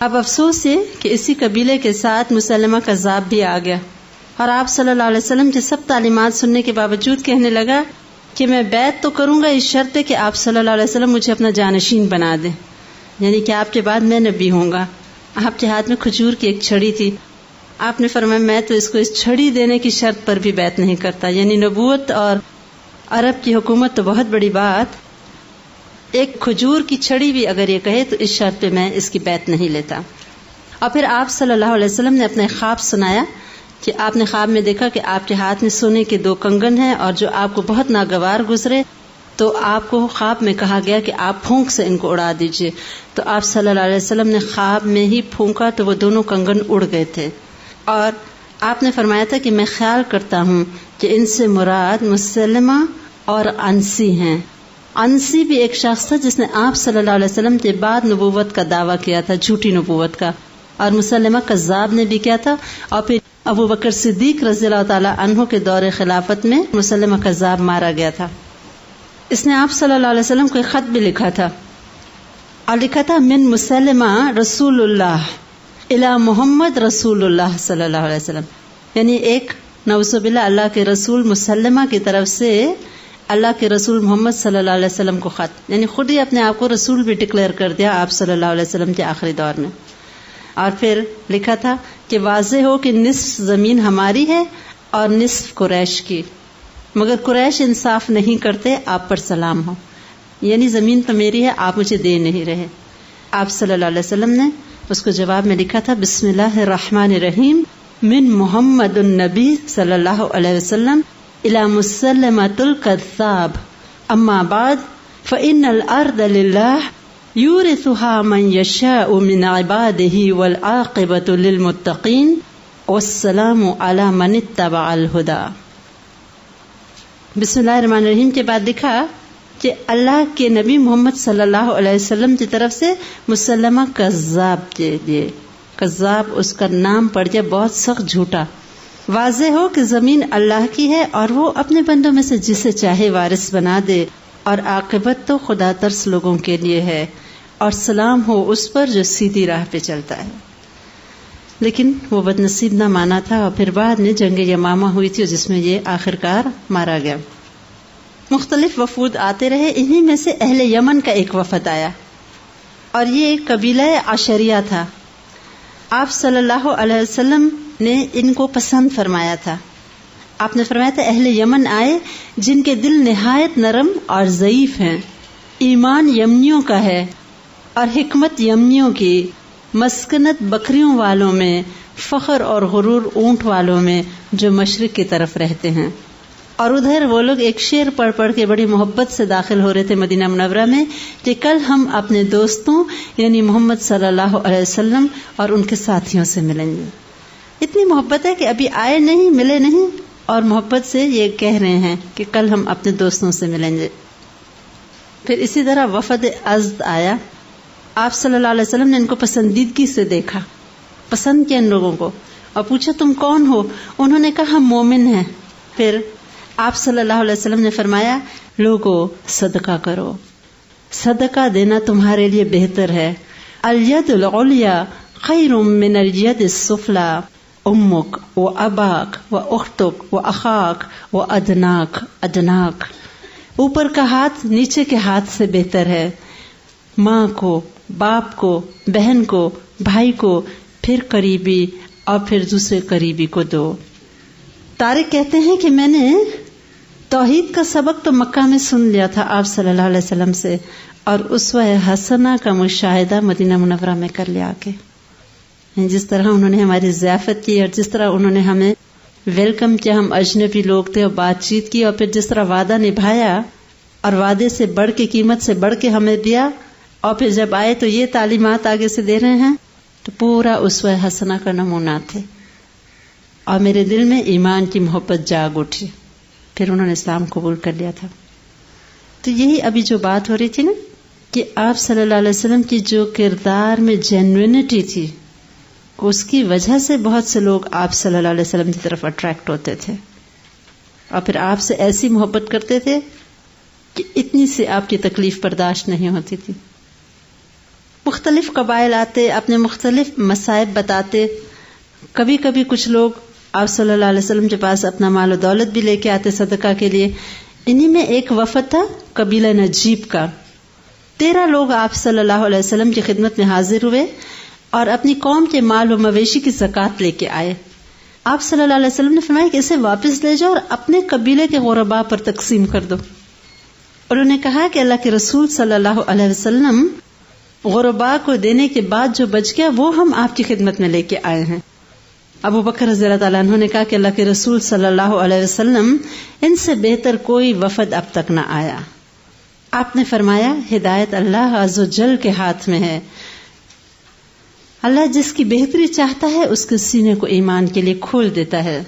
اب افسوس ہے کہ اسی قبیلے کے ساتھ مسلمہ کذاب بھی آ گیا، اور آپ صلی اللہ علیہ وسلم کی سب تعلیمات سننے کے باوجود کہنے لگا کہ میں بیعت تو کروں گا اس شرط ہے کہ آپ صلی اللہ علیہ وسلم مجھے اپنا جانشین بنا دیں، یعنی کہ آپ کے بعد میں نبی ہوں گا. آپ کے ہاتھ میں کھجور کی ایک چھڑی تھی، آپ نے فرمایا میں تو اس کو اس چھڑی دینے کی شرط پر بھی بیعت نہیں کرتا. یعنی نبوت اور عرب کی حکومت تو بہت بڑی بات، ایک کھجور کی چھڑی بھی اگر یہ کہے تو اس شرط پہ میں اس کی بیعت نہیں لیتا. اور پھر آپ صلی اللہ علیہ وسلم نے اپنا خواب سنایا کہ آپ نے خواب میں دیکھا کہ آپ کے ہاتھ میں سونے کے 2 کنگن ہیں اور جو آپ کو بہت ناگوار گزرے تو آپ کو خواب میں کہا گیا کہ آپ پھونک سے ان کو اڑا دیجئے. تو آپ صلی اللہ علیہ وسلم نے خواب میں ہی پھونکا تو وہ دونوں کنگن اڑ گئے تھے. اور آپ نے فرمایا تھا کہ میں خیال کرتا ہوں کہ ان سے مراد مسلمہ اور انسی ہیں. انسی بھی ایک شخص تھا جس نے آپ صلی اللہ علیہ وسلم کے بعد نبوت کا دعویٰ کیا تھا، جھوٹی نبوت کا، اور مسلمہ کذاب نے بھی کیا تھا. اور پھر ابو بکر صدیق رضی اللہ تعالی عنہ کے دور خلافت میں مسلمہ کذاب مارا گیا تھا. اس نے آپ صلی اللہ علیہ وسلم کو ایک خط بھی لکھا تھا، اور لکھا تھا من مسلمہ رسول اللہ الی محمد رسول اللہ صلی اللہ علیہ وسلم، یعنی ایک نعوذ باللہ اللہ کے رسول مسلمہ کی طرف سے اللہ کے رسول محمد صلی اللہ علیہ وسلم کو خط، یعنی خود ہی اپنے آپ کو رسول بھی ڈکلیئر کر دیا آپ صلی اللہ علیہ وسلم کے آخری دور میں. اور پھر لکھا تھا کہ واضح ہو کہ نصف زمین ہماری ہے اور نصف قریش کی، مگر قریش انصاف نہیں کرتے، آپ پر سلام ہو. یعنی زمین تو میری ہے، آپ مجھے دے نہیں رہے. آپ صلی اللہ علیہ وسلم نے اس کو جواب میں لکھا تھا بسم اللہ الرحمن الرحیم من محمد النبی صلی اللہ علیہ وسلم الی مسلمۃ الکذاب اما بعد فإن الارض للہ یورثها من یشاء من عباده والعاقبۃ للمتقین والسلام علی من اتبع الہدی. بسم اللہ الرحمن الرحیم کے بعد لکھا کہ اللہ کے نبی محمد صلی اللہ علیہ وسلم کی طرف سے مسلمہ کذاب کے لیے، کذاب اس کا نام پڑ گیا، بہت سخت جھوٹا. واضح ہو کہ زمین اللہ کی ہے اور وہ اپنے بندوں میں سے جسے چاہے وارث بنا دے، اور عاقبت تو خدا ترس لوگوں کے لیے ہے، اور سلام ہو اس پر جو سیدھی راہ پہ چلتا ہے. لیکن وہ بد نصیب نہ مانا تھا، اور پھر بعد میں جنگ یمامہ ہوئی تھی جس میں یہ آخرکار مارا گیا. مختلف وفود آتے رہے، انہی میں سے اہل یمن کا ایک وفد آیا، اور یہ قبیلہ عشریہ تھا. آپ صلی اللہ علیہ وسلم نے ان کو پسند فرمایا تھا. آپ نے فرمایا تھا اہل یمن آئے جن کے دل نہایت نرم اور ضعیف ہیں، ایمان یمنیوں کا ہے اور حکمت یمنیوں کی، مسکنت بکریوں والوں میں، فخر اور غرور اونٹ والوں میں جو مشرق کی طرف رہتے ہیں. اور ادھر وہ لوگ ایک شعر پڑھ پڑھ کے بڑی محبت سے داخل ہو رہے تھے مدینہ منورہ میں کہ کل ہم اپنے دوستوں یعنی محمد صلی اللہ علیہ وسلم اور ان کے ساتھیوں سے ملیں گے. اتنی محبت ہے کہ ابھی آئے نہیں، ملے نہیں، اور محبت سے یہ کہہ رہے ہیں کہ کل ہم اپنے دوستوں سے ملیں گے. پھر اسی طرح وفد ازد آیا. آپ صلی اللہ علیہ وسلم نے ان کو پسندیدگی سے دیکھا، پسند کیا ان لوگوں کو، اور پوچھا تم کون ہو؟ انہوں نے کہا ہم مومن ہیں. پھر آپ صلی اللہ علیہ وسلم نے فرمایا لوگو صدقہ کرو، صدقہ دینا تمہارے لیے بہتر ہے. الید العلیا خیر من الید السفلی، امک و اباک و اختک و اخاک و ادناک ادناک. اوپر کا ہاتھ نیچے کے ہاتھ سے بہتر ہے. ماں کو، باپ کو، بہن کو، بھائی کو، پھر قریبی اور پھر دوسرے قریبی کو دو. طارق کہتے ہیں کہ میں نے توحید کا سبق تو مکہ میں سن لیا تھا آپ صلی اللہ علیہ وسلم سے، اور اسوہ حسنہ کا مشاہدہ مدینہ منورہ میں کر لیا کے جس طرح انہوں نے ہماری ضیافت کی اور جس طرح انہوں نے ہمیں ویلکم کیا، ہم اجنبی لوگ تھے، اور بات چیت کی، اور پھر جس طرح وعدہ نبھایا اور وعدے سے بڑھ کے قیمت سے بڑھ کے ہمیں دیا، اور پھر جب آئے تو یہ تعلیمات آگے سے دے رہے ہیں، تو پورا اسوہ حسنہ کا نمونہ تھے. اور میرے دل میں ایمان کی محبت جاگ اٹھی. پھر انہوں نے اسلام قبول کر لیا تھا. تو یہی ابھی جو بات ہو رہی تھی نا کہ آپ صلی اللہ علیہ وسلم کی جو کردار میں جینوینٹی تھی، اس کی وجہ سے بہت سے لوگ آپ صلی اللہ علیہ وسلم کی طرف اٹریکٹ ہوتے تھے، اور پھر آپ سے ایسی محبت کرتے تھے کہ اتنی سی آپ کی تکلیف برداشت نہیں ہوتی تھی. مختلف قبائل آتے، اپنے مختلف مصائب بتاتے. کبھی کبھی کچھ لوگ آپ صلی اللہ علیہ وسلم کے پاس اپنا مال و دولت بھی لے کے آتے صدقہ کے لیے. انہی میں ایک وفد تھا قبیلہ نجیب کا. 13 لوگ آپ صلی اللہ علیہ وسلم کی خدمت میں حاضر ہوئے اور اپنی قوم کے مال و مویشی کی زکوٰۃ لے کے آئے. آپ صلی اللہ علیہ وسلم نے فرمایا کہ اسے واپس لے جاؤ اور اپنے قبیلے کے غرباء پر تقسیم کر دو. انہوں نے کہا کہ اللہ کے رسول صلی اللہ علیہ وسلم غرباء کو دینے کے بعد جو بچ گیا وہ ہم آپ کی خدمت میں لے کے آئے ہیں. ابو بکر رضی اللہ تعالیٰ عنہ نے کہا کہ اللہ کے رسول صلی اللہ علیہ وسلم ان سے بہتر کوئی وفد اب تک نہ آیا. آپ نے فرمایا ہدایت اللہ عز و جل کے ہاتھ میں ہے. اللہ جس کی بہتری چاہتا ہے اس کے سینے کو ایمان کے لیے کھول دیتا ہے.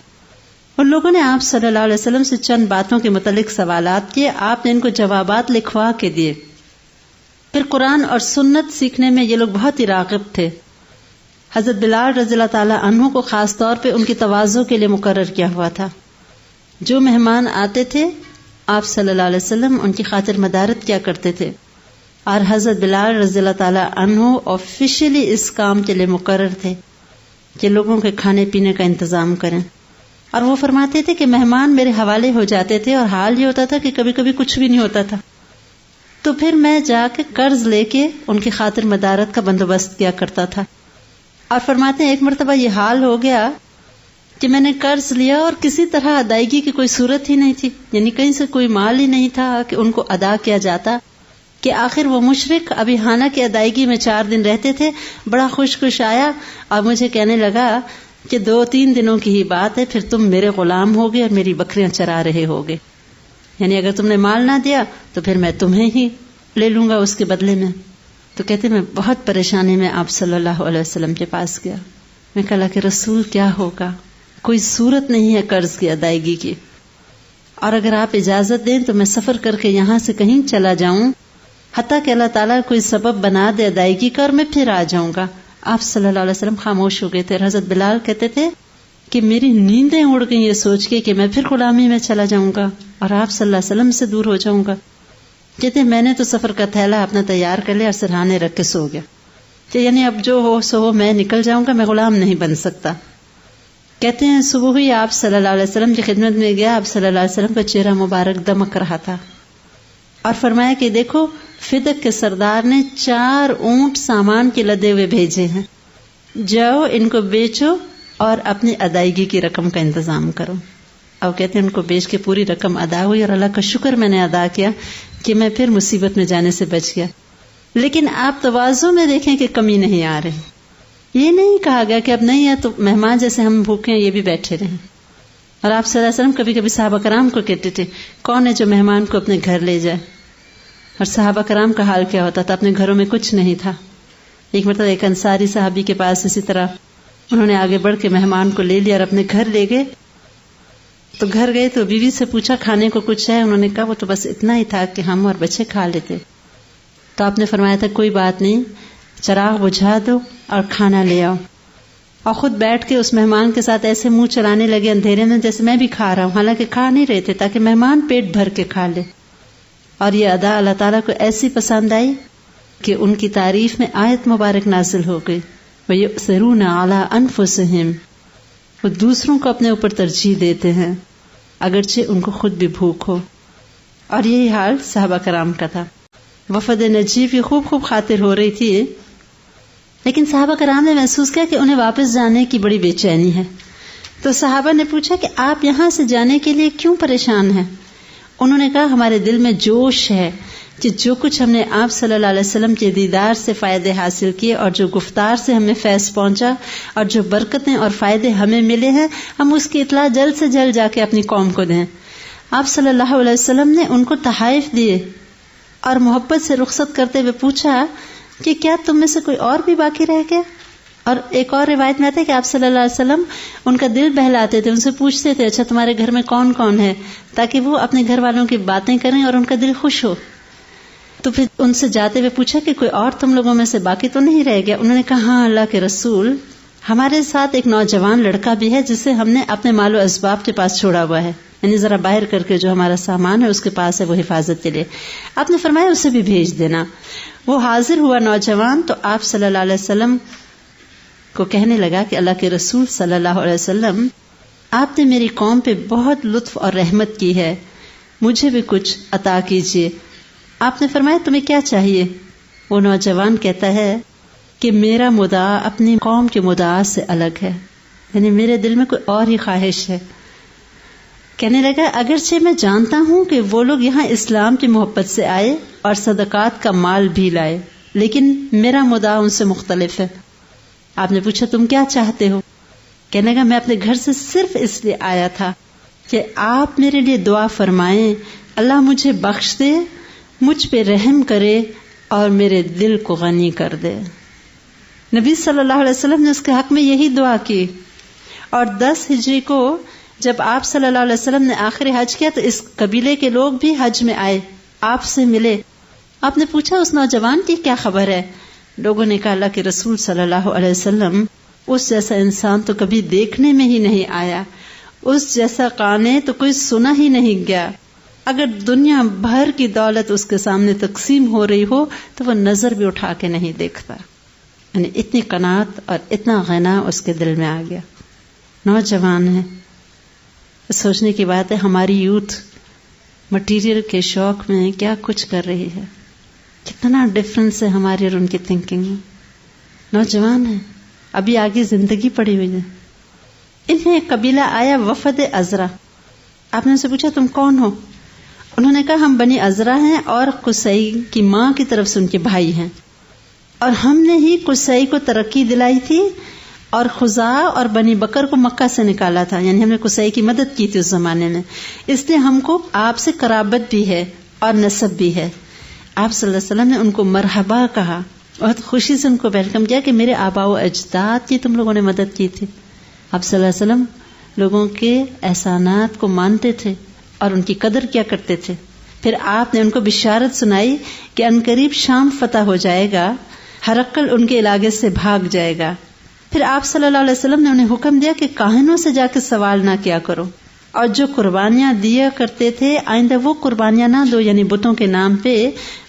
ان لوگوں نے آپ صلی اللہ علیہ وسلم سے چند باتوں کے متعلق سوالات کیے. آپ نے ان کو جوابات لکھوا کے دیے. پھر قرآن اور سنت سیکھنے میں یہ لوگ بہت ہی راغب تھے. حضرت بلال رضی اللہ تعالی عنہ کو خاص طور پہ ان کی تواضع کے لیے مقرر کیا ہوا تھا. جو مہمان آتے تھے آپ صلی اللہ علیہ وسلم ان کی خاطر مدارت کیا کرتے تھے، اور حضرت بلال رضی اللہ تعالی عنہ آفیشلی اس کام کے لیے مقرر تھے کہ لوگوں کے کھانے پینے کا انتظام کریں. اور وہ فرماتے تھے کہ مہمان میرے حوالے ہو جاتے تھے، اور حال یہ ہوتا تھا کہ کبھی کبھی کچھ بھی نہیں ہوتا تھا، تو پھر میں جا کے قرض لے کے ان کی خاطر مدارت کا بندوبست کیا کرتا تھا. اور فرماتے ہیں ایک مرتبہ یہ حال ہو گیا کہ میں نے قرض لیا اور کسی طرح ادائیگی کی کوئی صورت ہی نہیں تھی، یعنی کہیں سے کوئی مال ہی نہیں تھا کہ ان کو ادا کیا جاتا، کہ آخر وہ مشرک ابھی ہانہ کی ادائیگی میں 4 دن رہتے تھے. بڑا خوش آیا اور مجھے کہنے لگا کہ 2-3 دنوں کی ہی بات ہے، پھر تم میرے غلام ہوگے اور میری بکریاں چرا رہے ہوگے، یعنی اگر تم نے مال نہ دیا تو پھر میں تمہیں ہی لے لوں گا اس کے بدلے میں. تو کہتے میں بہت پریشانی میں آپ صلی اللہ علیہ وسلم کے پاس گیا. میں کہا اللہ کے رسول کیا ہوگا، کوئی صورت نہیں ہے قرض کی ادائیگی کی، اور اگر آپ اجازت دیں تو میں سفر کر کے یہاں سے کہیں چلا جاؤں، حتیٰ کہ اللہ تعالیٰ کوئی سبب بنا دے ادائیگی کا اور میں پھر آ جاؤں گا. آپ صلی اللہ علیہ وسلم خاموش ہو گئے تھے. حضرت بلال کہتے تھے کہ میری نیندیں اڑ گئیں یہ سوچ کے کہ میں پھر غلامی میں چلا جاؤں گا اور آپ صلی اللہ علیہ وسلم سے دور ہو جاؤں گا. کہتے میں نے تو سفر کا تھیلا اپنا تیار کر لیا اور سرہانے رکھ کے سو گیا کہ یعنی اب جو ہو سو ہو، میں نکل جاؤں گا، میں غلام نہیں بن سکتا. کہتے ہیں صبح ہوئی آپ صلی اللہ علیہ وسلم کی خدمت میں گیا. آپ صلی اللہ علیہ وسلم کا چہرہ مبارک دمک رہا تھا اور فرمایا کہ دیکھو فدق کے سردار نے 4 اونٹ سامان کے لدے ہوئے بھیجے ہیں، جاؤ ان کو بیچو اور اپنی ادائیگی کی رقم کا انتظام کرو. اب کہتے ہیں ان کو بیچ کے پوری رقم ادا ہوئی اور اللہ کا شکر میں نے ادا کیا کہ میں پھر مصیبت میں جانے سے بچ گیا. لیکن آپ تواضع میں دیکھیں کہ کمی نہیں آ رہی. یہ نہیں کہا گیا کہ اب نہیں ہے تو مہمان جیسے ہم بھوکے ہیں یہ بھی بیٹھے رہیں. اور آپ صلی اللہ علیہ وسلم کبھی کبھی صحابہ کرام کو کہتے تھے کون ہے جو مہمان کو اپنے گھر لے جائے. اور صحابہ کرام کا حال کیا ہوتا تھا؟ اپنے گھروں میں کچھ نہیں تھا. ایک مرتبہ ایک انصاری صحابی کے پاس اسی طرح انہوں نے آگے بڑھ کے مہمان کو لے لیا اور اپنے گھر لے گئے. تو گھر گئے تو بیوی سے پوچھا کھانے کو کچھ ہے؟ انہوں نے کہا وہ تو بس اتنا ہی تھا کہ ہم اور بچے کھا لیتے. تو آپ نے فرمایا تھا کوئی بات نہیں، چراغ بجھا دو اور کھانا لے آؤ. اور خود بیٹھ کے اس مہمان کے ساتھ ایسے منہ چلانے لگے اندھیرے میں جیسے میں بھی کھا رہا ہوں، حالانکہ کھا نہیں رہے تھے تاکہ مہمان پیٹ بھر کے کھا لے. اور یہ ادا اللہ تعالیٰ کو ایسی پسند آئی کہ ان کی تعریف میں آیت مبارک نازل ہو گئی. وَيُؤْثِرُونَ عَلَىٰ أَنفُسِهِمْ، وہ دوسروں کو اپنے اوپر ترجیح دیتے ہیں اگرچہ ان کو خود بھی بھوک ہو. اور یہی حال صحابہ کرام کا تھا. وفد نجیب کی خوب خاطر ہو رہی تھی، لیکن صحابہ کرام نے محسوس کیا کہ انہیں واپس جانے کی بڑی بے چینی ہے. تو صحابہ نے پوچھا کہ آپ یہاں سے جانے کے لیے کیوں پریشان ہیں؟ انہوں نے کہا ہمارے دل میں جوش ہے کہ جو کچھ ہم نے آپ صلی اللہ علیہ وسلم کے دیدار سے فائدے حاصل کیے اور جو گفتار سے ہمیں فیض پہنچا اور جو برکتیں اور فائدے ہمیں ملے ہیں، ہم اس کی اطلاع جلد سے جلد جا کے اپنی قوم کو دیں. آپ صلی اللہ علیہ وسلم نے ان کو تحائف دیے اور محبت سے رخصت کرتے ہوئے پوچھا کہ کیا تم میں سے کوئی اور بھی باقی رہ گیا؟ اور ایک اور روایت میں آتا ہے کہ آپ صلی اللہ علیہ وسلم ان کا دل بہلاتے تھے، ان سے پوچھتے تھے اچھا تمہارے گھر میں کون کون ہے، تاکہ وہ اپنے گھر والوں کی باتیں کریں اور ان کا دل خوش ہو. تو پھر ان سے جاتے ہوئے پوچھا کہ کوئی اور تم لوگوں میں سے باقی تو نہیں رہ گیا؟ انہوں نے کہا ہاں اللہ کے رسول، ہمارے ساتھ ایک نوجوان لڑکا بھی ہے جسے ہم نے اپنے مال و اسباب کے پاس چھوڑا ہوا ہے، یعنی ذرا باہر کر کے جو ہمارا سامان ہے اس کے پاس ہے، وہ حفاظت کے لیے. آپ نے فرمایا اسے بھی بھیج دینا. وہ حاضر ہوا نوجوان تو آپ صلی اللہ علیہ وسلم کو کہنے لگا کہ اللہ کے رسول صلی اللہ علیہ وسلم، آپ نے میری قوم پہ بہت لطف اور رحمت کی ہے، مجھے بھی کچھ عطا کیجیے. آپ نے فرمایا تمہیں کیا چاہیے؟ وہ نوجوان کہتا ہے کہ میرا مدعا اپنی قوم کے مدعا سے الگ ہے، یعنی میرے دل میں کوئی اور ہی خواہش ہے. کہنے لگا اگرچہ میں جانتا ہوں کہ وہ لوگ یہاں اسلام کی محبت سے آئے اور صدقات کا مال بھی لائے، لیکن میرا مدعا ان سے مختلف ہے. آپ نے پوچھا تم کیا چاہتے ہو؟ کہنے لگا میں اپنے گھر سے صرف اس لیے آیا تھا کہ آپ میرے لیے دعا فرمائیں، اللہ مجھے بخش دے، مجھ پہ رحم کرے اور میرے دل کو غنی کر دے. نبی صلی اللہ علیہ وسلم نے اس کے حق میں یہی دعا کی. اور 10 ہجری کو جب آپ صلی اللہ علیہ وسلم نے آخری حج کیا تو اس قبیلے کے لوگ بھی حج میں آئے، آپ سے ملے. آپ نے پوچھا اس نوجوان کی کیا خبر ہے؟ لوگوں نے کہا اللہ کے رسول صلی اللہ علیہ وسلم اس جیسا انسان تو کبھی دیکھنے میں ہی نہیں آیا، اس جیسا قانے تو کوئی سنا ہی نہیں گیا. اگر دنیا بھر کی دولت اس کے سامنے تقسیم ہو رہی ہو تو وہ نظر بھی اٹھا کے نہیں دیکھتا. یعنی اتنی قناعت اور اتنا غنا اس کے دل میں آ گیا. نوجوان ہے. سوچنے کی بات ہے ہماری یوتھ مٹیریل کے شوق میں کیا کچھ کر رہی ہے، کتنا ڈفرنس ہے ہماری اور ان کی تھنکنگ میں. نوجوان ہے، ابھی آگے زندگی پڑی ہوئی ہے. انہیں ایک قبیلہ آیا وفد عزرا. آپ نے ان سے پوچھا تم کون ہو؟ انہوں نے کہا ہم بنی عزرا ہیں اور قصی کی ماں کی طرف سے ان کے بھائی ہیں، اور ہم نے ہی قصی کو ترقی دلائی تھی اور خزاع اور بنی بکر کو مکہ سے نکالا تھا، یعنی ہم نے قصی کی مدد کی تھی اس زمانے میں، اس لیے ہم کو آپ سے قرابت بھی ہے اور نسب بھی ہے. آپ صلی اللہ علیہ وسلم نے ان کو مرحبا کہا، بہت خوشی سے ان کو ویلکم کیا کہ میرے آباء و اجداد کی تم لوگوں نے مدد کی تھی. آپ صلی اللہ علیہ وسلم لوگوں کے احسانات کو مانتے تھے اور ان کی قدر کیا کرتے تھے. پھر آپ نے ان کو بشارت سنائی کہ عنقریب شام فتح ہو جائے گا، ہرقل ان کے علاقے سے بھاگ جائے گا. پھر آپ صلی اللہ علیہ وسلم نے انہیں حکم دیا کہ کاہنوں سے جا کے سوال نہ کیا کرو، اور جو قربانیاں دیا کرتے تھے آئندہ وہ قربانیاں نہ دو، یعنی بتوں کے نام پہ،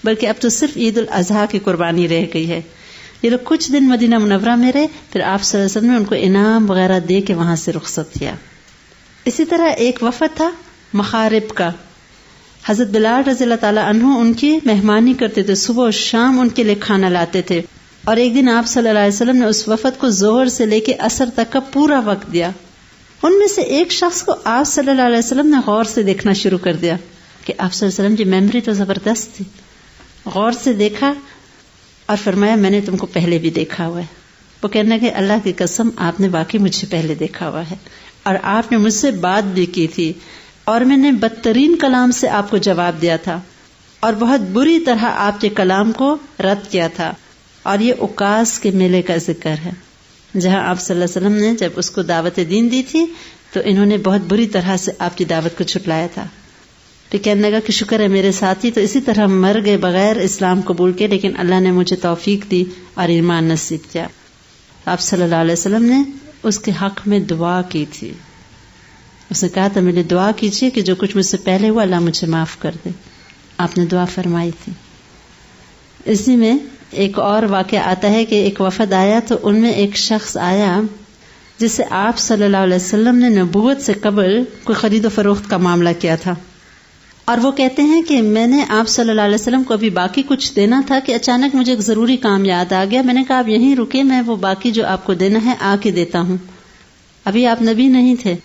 بلکہ اب تو صرف عید الاضحیٰ کی قربانی رہ گئی ہے. یہ لوگ کچھ دن مدینہ منورہ میں رہے، پھر آپ صلی اللہ علیہ وسلم نے ان کو انعام وغیرہ دے کے وہاں سے رخصت کیا. اسی طرح ایک وفد تھا مخارب کا. حضرت بلال رضی اللہ تعالیٰ عنہ ان کی مہمانی کرتے تھے، صبح و شام ان کے لیے کھانا لاتے تھے. اور ایک دن آپ صلی اللہ علیہ وسلم نے اس وفد کو ظہر سے لے کے عصر تک کا پورا وقت دیا. ان میں سے ایک شخص کو آپ صلی اللہ علیہ وسلم نے غور سے دیکھنا شروع کر دیا کہ آپ صلی اللہ علیہ وسلم کی میموری تو زبردست تھی. غور سے دیکھا اور فرمایا میں نے تم کو پہلے بھی دیکھا ہوا ہے. وہ کہنے لگے اللہ کی قسم آپ نے واقعی مجھے پہلے دیکھا ہوا ہے اور آپ نے مجھ سے بات بھی کی تھی اور میں نے بدترین کلام سے آپ کو جواب دیا تھا اور بہت بری طرح آپ کے کلام کو رد کیا تھا. اور یہ اوکاس کے میلے کا ذکر ہے جہاں آپ صلی اللہ علیہ وسلم نے جب اس کو دعوت دین دی تھی تو انہوں نے بہت بری طرح سے آپ کی دعوت کو چھٹلایا تھا. تو کہنے لگا کہ شکر ہے میرے ساتھی تو اسی طرح مر گئے بغیر اسلام قبول کے، لیکن اللہ نے مجھے توفیق دی اور ایمان نصیب کیا. آپ صلی اللہ علیہ وسلم نے اس کے حق میں دعا کی تھی. اس نے کہا تھا میرے دعا کیجئے کہ جو کچھ مجھ سے پہلے ہوا اللہ مجھے معاف کر دے. آپ نے دعا فرمائی تھی. اسی میں ایک اور واقعہ آتا ہے کہ ایک وفد آیا تو ان میں ایک شخص آیا جس سے آپ صلی اللہ علیہ وسلم نے نبوت سے قبل کوئی خرید و فروخت کا معاملہ کیا تھا، اور وہ کہتے ہیں کہ میں نے آپ صلی اللہ علیہ وسلم کو ابھی باقی کچھ دینا تھا کہ اچانک مجھے ایک ضروری کام یاد آ گیا. میں نے کہا آپ یہیں رکے، میں وہ باقی جو آپ کو دینا ہے آ کے دیتا ہوں. ابھی آپ نبی نہیں تھے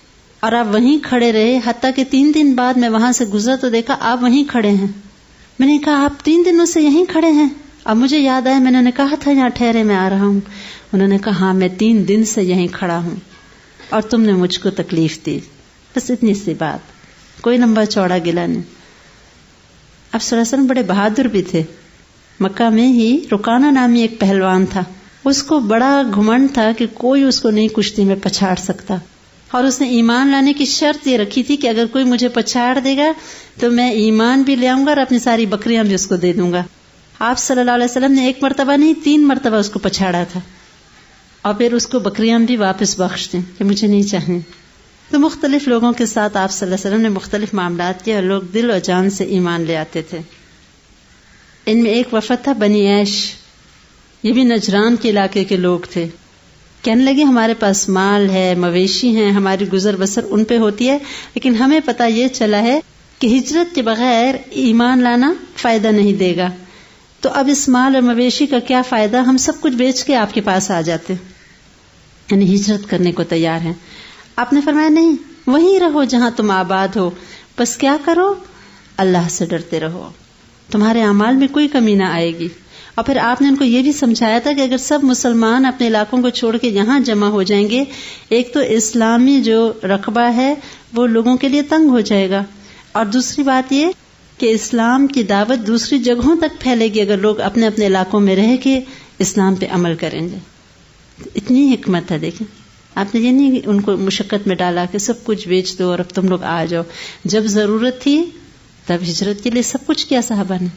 اور آپ وہیں کھڑے رہے، حتیٰ کہ 3 دن بعد میں وہاں سے گزرا تو دیکھا آپ وہیں کھڑے ہیں. میں نے کہا آپ 3 دنوں سے یہیں کھڑے ہیں؟ اب مجھے یاد آیا میں نے کہا تھا یہاں ٹھہرے میں آ رہا ہوں. انہوں نے کہا ہاں میں 3 دن سے یہیں کھڑا ہوں اور تم نے مجھ کو تکلیف دی. بس اتنی سی بات، کوئی لمبا چوڑا گلا نہیں. اب صلی اللہ علیہ وسلم بڑے بہادر بھی تھے. مکہ میں ہی رکانہ نامی ایک پہلوان تھا، اس کو بڑا گھمنڈ تھا کہ کوئی اس کو نہیں کشتی میں پچھاڑ سکتا، اور اس نے ایمان لانے کی شرط یہ رکھی تھی کہ اگر کوئی مجھے پچھاڑ دے گا تو میں ایمان بھی لے آؤں گا اور اپنی ساری بکریاں بھی اس کو دے دوں گا. آپ صلی اللہ علیہ وسلم نے 1 مرتبہ نہیں 3 مرتبہ اس کو پچھاڑا تھا، اور پھر اس کو بکریاں بھی واپس بخش دیں کہ مجھے نہیں چاہیے. تو مختلف لوگوں کے ساتھ آپ صلی اللہ علیہ وسلم نے مختلف معاملات کیے اور لوگ دل و جان سے ایمان لے آتے تھے. ان میں ایک وفد تھا بنی عیش، یہ بھی نجران کے علاقے کے لوگ تھے. کہنے لگے ہمارے پاس مال ہے، مویشی ہیں، ہماری گزر بسر ان پہ ہوتی ہے، لیکن ہمیں پتہ یہ چلا ہے کہ ہجرت کے بغیر ایمان لانا فائدہ نہیں دے گا، تو اب اس مال اور مویشی کا کیا فائدہ، ہم سب کچھ بیچ کے آپ کے پاس آ جاتے، یعنی ہجرت کرنے کو تیار ہیں. آپ نے فرمایا نہیں، وہیں رہو جہاں تم آباد ہو، بس کیا کرو، اللہ سے ڈرتے رہو، تمہارے اعمال میں کوئی کمی نہ آئے گی. اور پھر آپ نے ان کو یہ بھی سمجھایا تھا کہ اگر سب مسلمان اپنے علاقوں کو چھوڑ کے یہاں جمع ہو جائیں گے، ایک تو اسلامی جو رقبہ ہے وہ لوگوں کے لیے تنگ ہو جائے گا، اور دوسری بات یہ کہ اسلام کی دعوت دوسری جگہوں تک پھیلے گی اگر لوگ اپنے اپنے علاقوں میں رہ کے اسلام پہ عمل کریں گے. اتنی حکمت ہے. دیکھیں آپ نے یہ نہیں ان کو مشقت میں ڈالا کہ سب کچھ بیچ دو اور اب تم لوگ آ جاؤ. جب ضرورت تھی تب ہجرت کے لیے سب کچھ کیا صحابہ نے.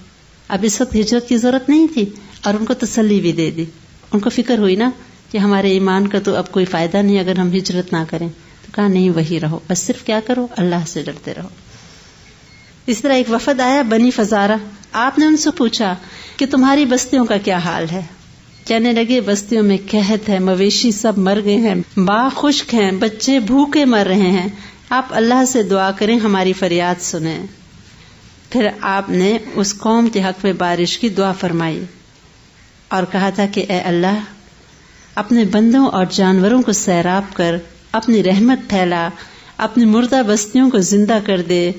اب اس وقت ہجرت کی ضرورت نہیں تھی اور ان کو تسلی بھی دے دی. ان کو فکر ہوئی نا کہ ہمارے ایمان کا تو اب کوئی فائدہ نہیں اگر ہم ہجرت نہ کریں. تو کہا نہیں وہی رہو، بس صرف کیا کرو، اللہ سے ڈرتے رہو. اس طرح ایک وفد آیا بنی فزارہ. آپ نے ان سے پوچھا کہ تمہاری بستیوں کا کیا حال ہے. کہنے لگے بستیوں میں قحط ہے، مویشی سب مر گئے ہیں، باغ خشک ہیں، بچے بھوکے مر رہے ہیں، آپ اللہ سے دعا کریں ہماری فریاد سنیں. پھر آپ نے اس قوم کے حق میں بارش کی دعا فرمائی اور کہا تھا کہ اے اللہ اپنے بندوں اور جانوروں کو سیراب کر اپنی رحمت پھیلا، اپنی مردہ بستیوں کو زندہ کر دے.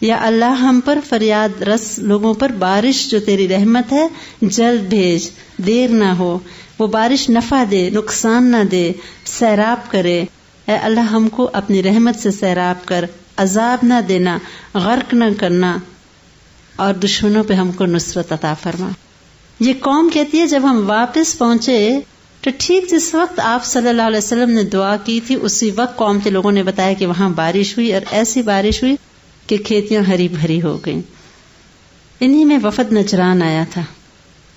یا اللہ ہم پر فریاد رس لوگوں پر بارش جو تیری رحمت ہے جلد بھیج، دیر نہ ہو، وہ بارش نفع دے، نقصان نہ دے، سیراب کرے. اے اللہ ہم کو اپنی رحمت سے سیراب کر، عذاب نہ دینا، غرق نہ کرنا، اور دشمنوں پہ ہم کو نصرت عطا فرما. یہ قوم کہتی ہے جب ہم واپس پہنچے تو ٹھیک جس وقت آپ صلی اللہ علیہ وسلم نے دعا کی تھی اسی وقت قوم کے لوگوں نے بتایا کہ وہاں بارش ہوئی، اور ایسی بارش ہوئی کہ کھیتیاں ہری بھری ہو گئیں. انہی میں وفد نجران آیا تھا،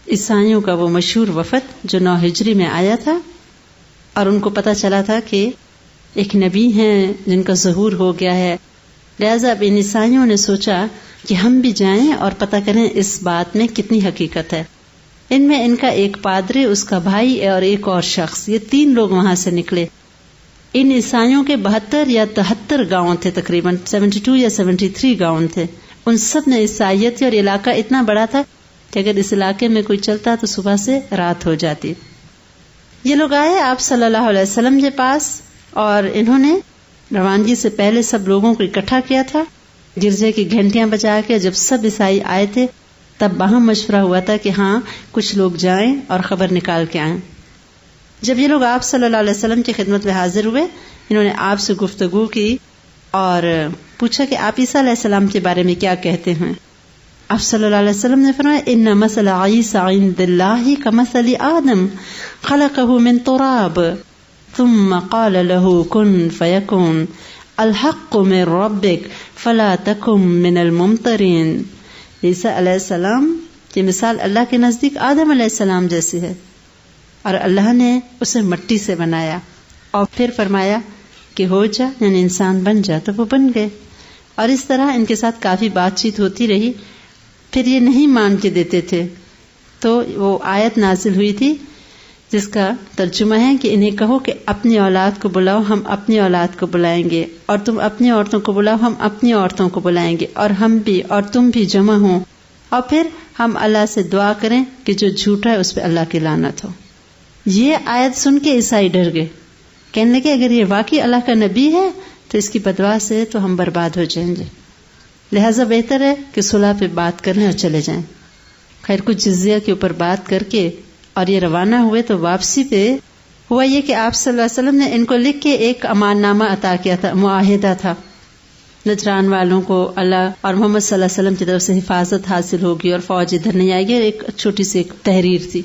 عیسائیوں کا وہ مشہور وفد جو 9 ہجری میں آیا تھا، اور ان کو پتہ چلا تھا کہ ایک نبی ہیں جن کا ظہور ہو گیا ہے. لہذا اب ان عیسائیوں نے سوچا کہ ہم بھی جائیں اور پتہ کریں اس بات میں کتنی حقیقت ہے. ان میں ان کا ایک پادری، اس کا بھائی اور ایک اور شخص، یہ 3 لوگ وہاں سے نکلے. ان عیسائیوں کے 72 یا 73 گاؤں تھے، تقریباً 72 یا 73 گاؤں تھے. ان سب نے عیسائیت، اور علاقہ اتنا بڑا تھا کہ اگر اس علاقے میں کوئی چلتا تو صبح سے رات ہو جاتی. یہ لوگ آئے آپ صلی اللہ علیہ وسلم کے پاس اور انہوں نے روانگی سے پہلے سب لوگوں کو اکٹھا کیا تھا، گرجے کی گھنٹیاں بجا کے. جب سب عیسائی آئے تھے تب باہم مشورہ ہوا تھا کہ ہاں کچھ لوگ جائیں اور خبر نکال کے آئیں. جب یہ لوگ آپ صلی اللہ علیہ وسلم کی خدمت میں حاضر ہوئے، انہوں نے آپ سے گفتگو کی اور پوچھا کہ آپ عیسیٰ علیہ السلام کے بارے میں کیا کہتے ہیں. آپ صلی اللہ علیہ وسلم نے فرمایا ان مثل عیسیٰ عند اللہ کمثل آدم خلقہ من تراب ثم قال له كن فيكون الحق من ربك فلا تكن من الممترین. عیسیٰ علیہ السلام کی مثال اللہ کے نزدیک آدم علیہ السلام جیسی ہے، اور اللہ نے اسے مٹی سے بنایا اور پھر فرمایا کہ ہو جا، یعنی انسان بن جا، تو وہ بن گئے. اور اس طرح ان کے ساتھ کافی بات چیت ہوتی رہی. پھر یہ نہیں مان کے دیتے تھے تو وہ آیت نازل ہوئی تھی جس کا ترجمہ ہے کہ انہیں کہو کہ اپنی اولاد کو بلاؤ، ہم اپنی اولاد کو بلائیں گے، اور تم اپنی عورتوں کو بلاؤ، ہم اپنی عورتوں کو بلائیں گے، اور ہم بھی اور تم بھی جمع ہوں، اور پھر ہم اللہ سے دعا کریں کہ جو جھوٹا ہے اس پہ اللہ کی لعنت ہو. یہ آیت سن کے عیسائی ڈر گئے، کہنے لگے اگر یہ واقعی اللہ کا نبی ہے تو اس کی بدوا سے تو ہم برباد ہو جائیں گے، لہٰذا بہتر ہے کہ صلح پہ بات کر لیں اور چلے جائیں. خیر کچھ جزیہ کے اوپر بات کر کے اور یہ روانہ ہوئے تو واپسی پہ ہوا یہ کہ آپ صلی اللہ علیہ وسلم نے ان کو لکھ کے ایک امان نامہ عطا کیا تھا، معاہدہ تھا. نجران والوں کو اللہ اور محمد صلی اللہ علیہ وسلم کی طرف سے حفاظت حاصل ہوگی اور فوج ادھر نہیں آئے گی. اور ایک چھوٹی سی ایک تحریر تھی.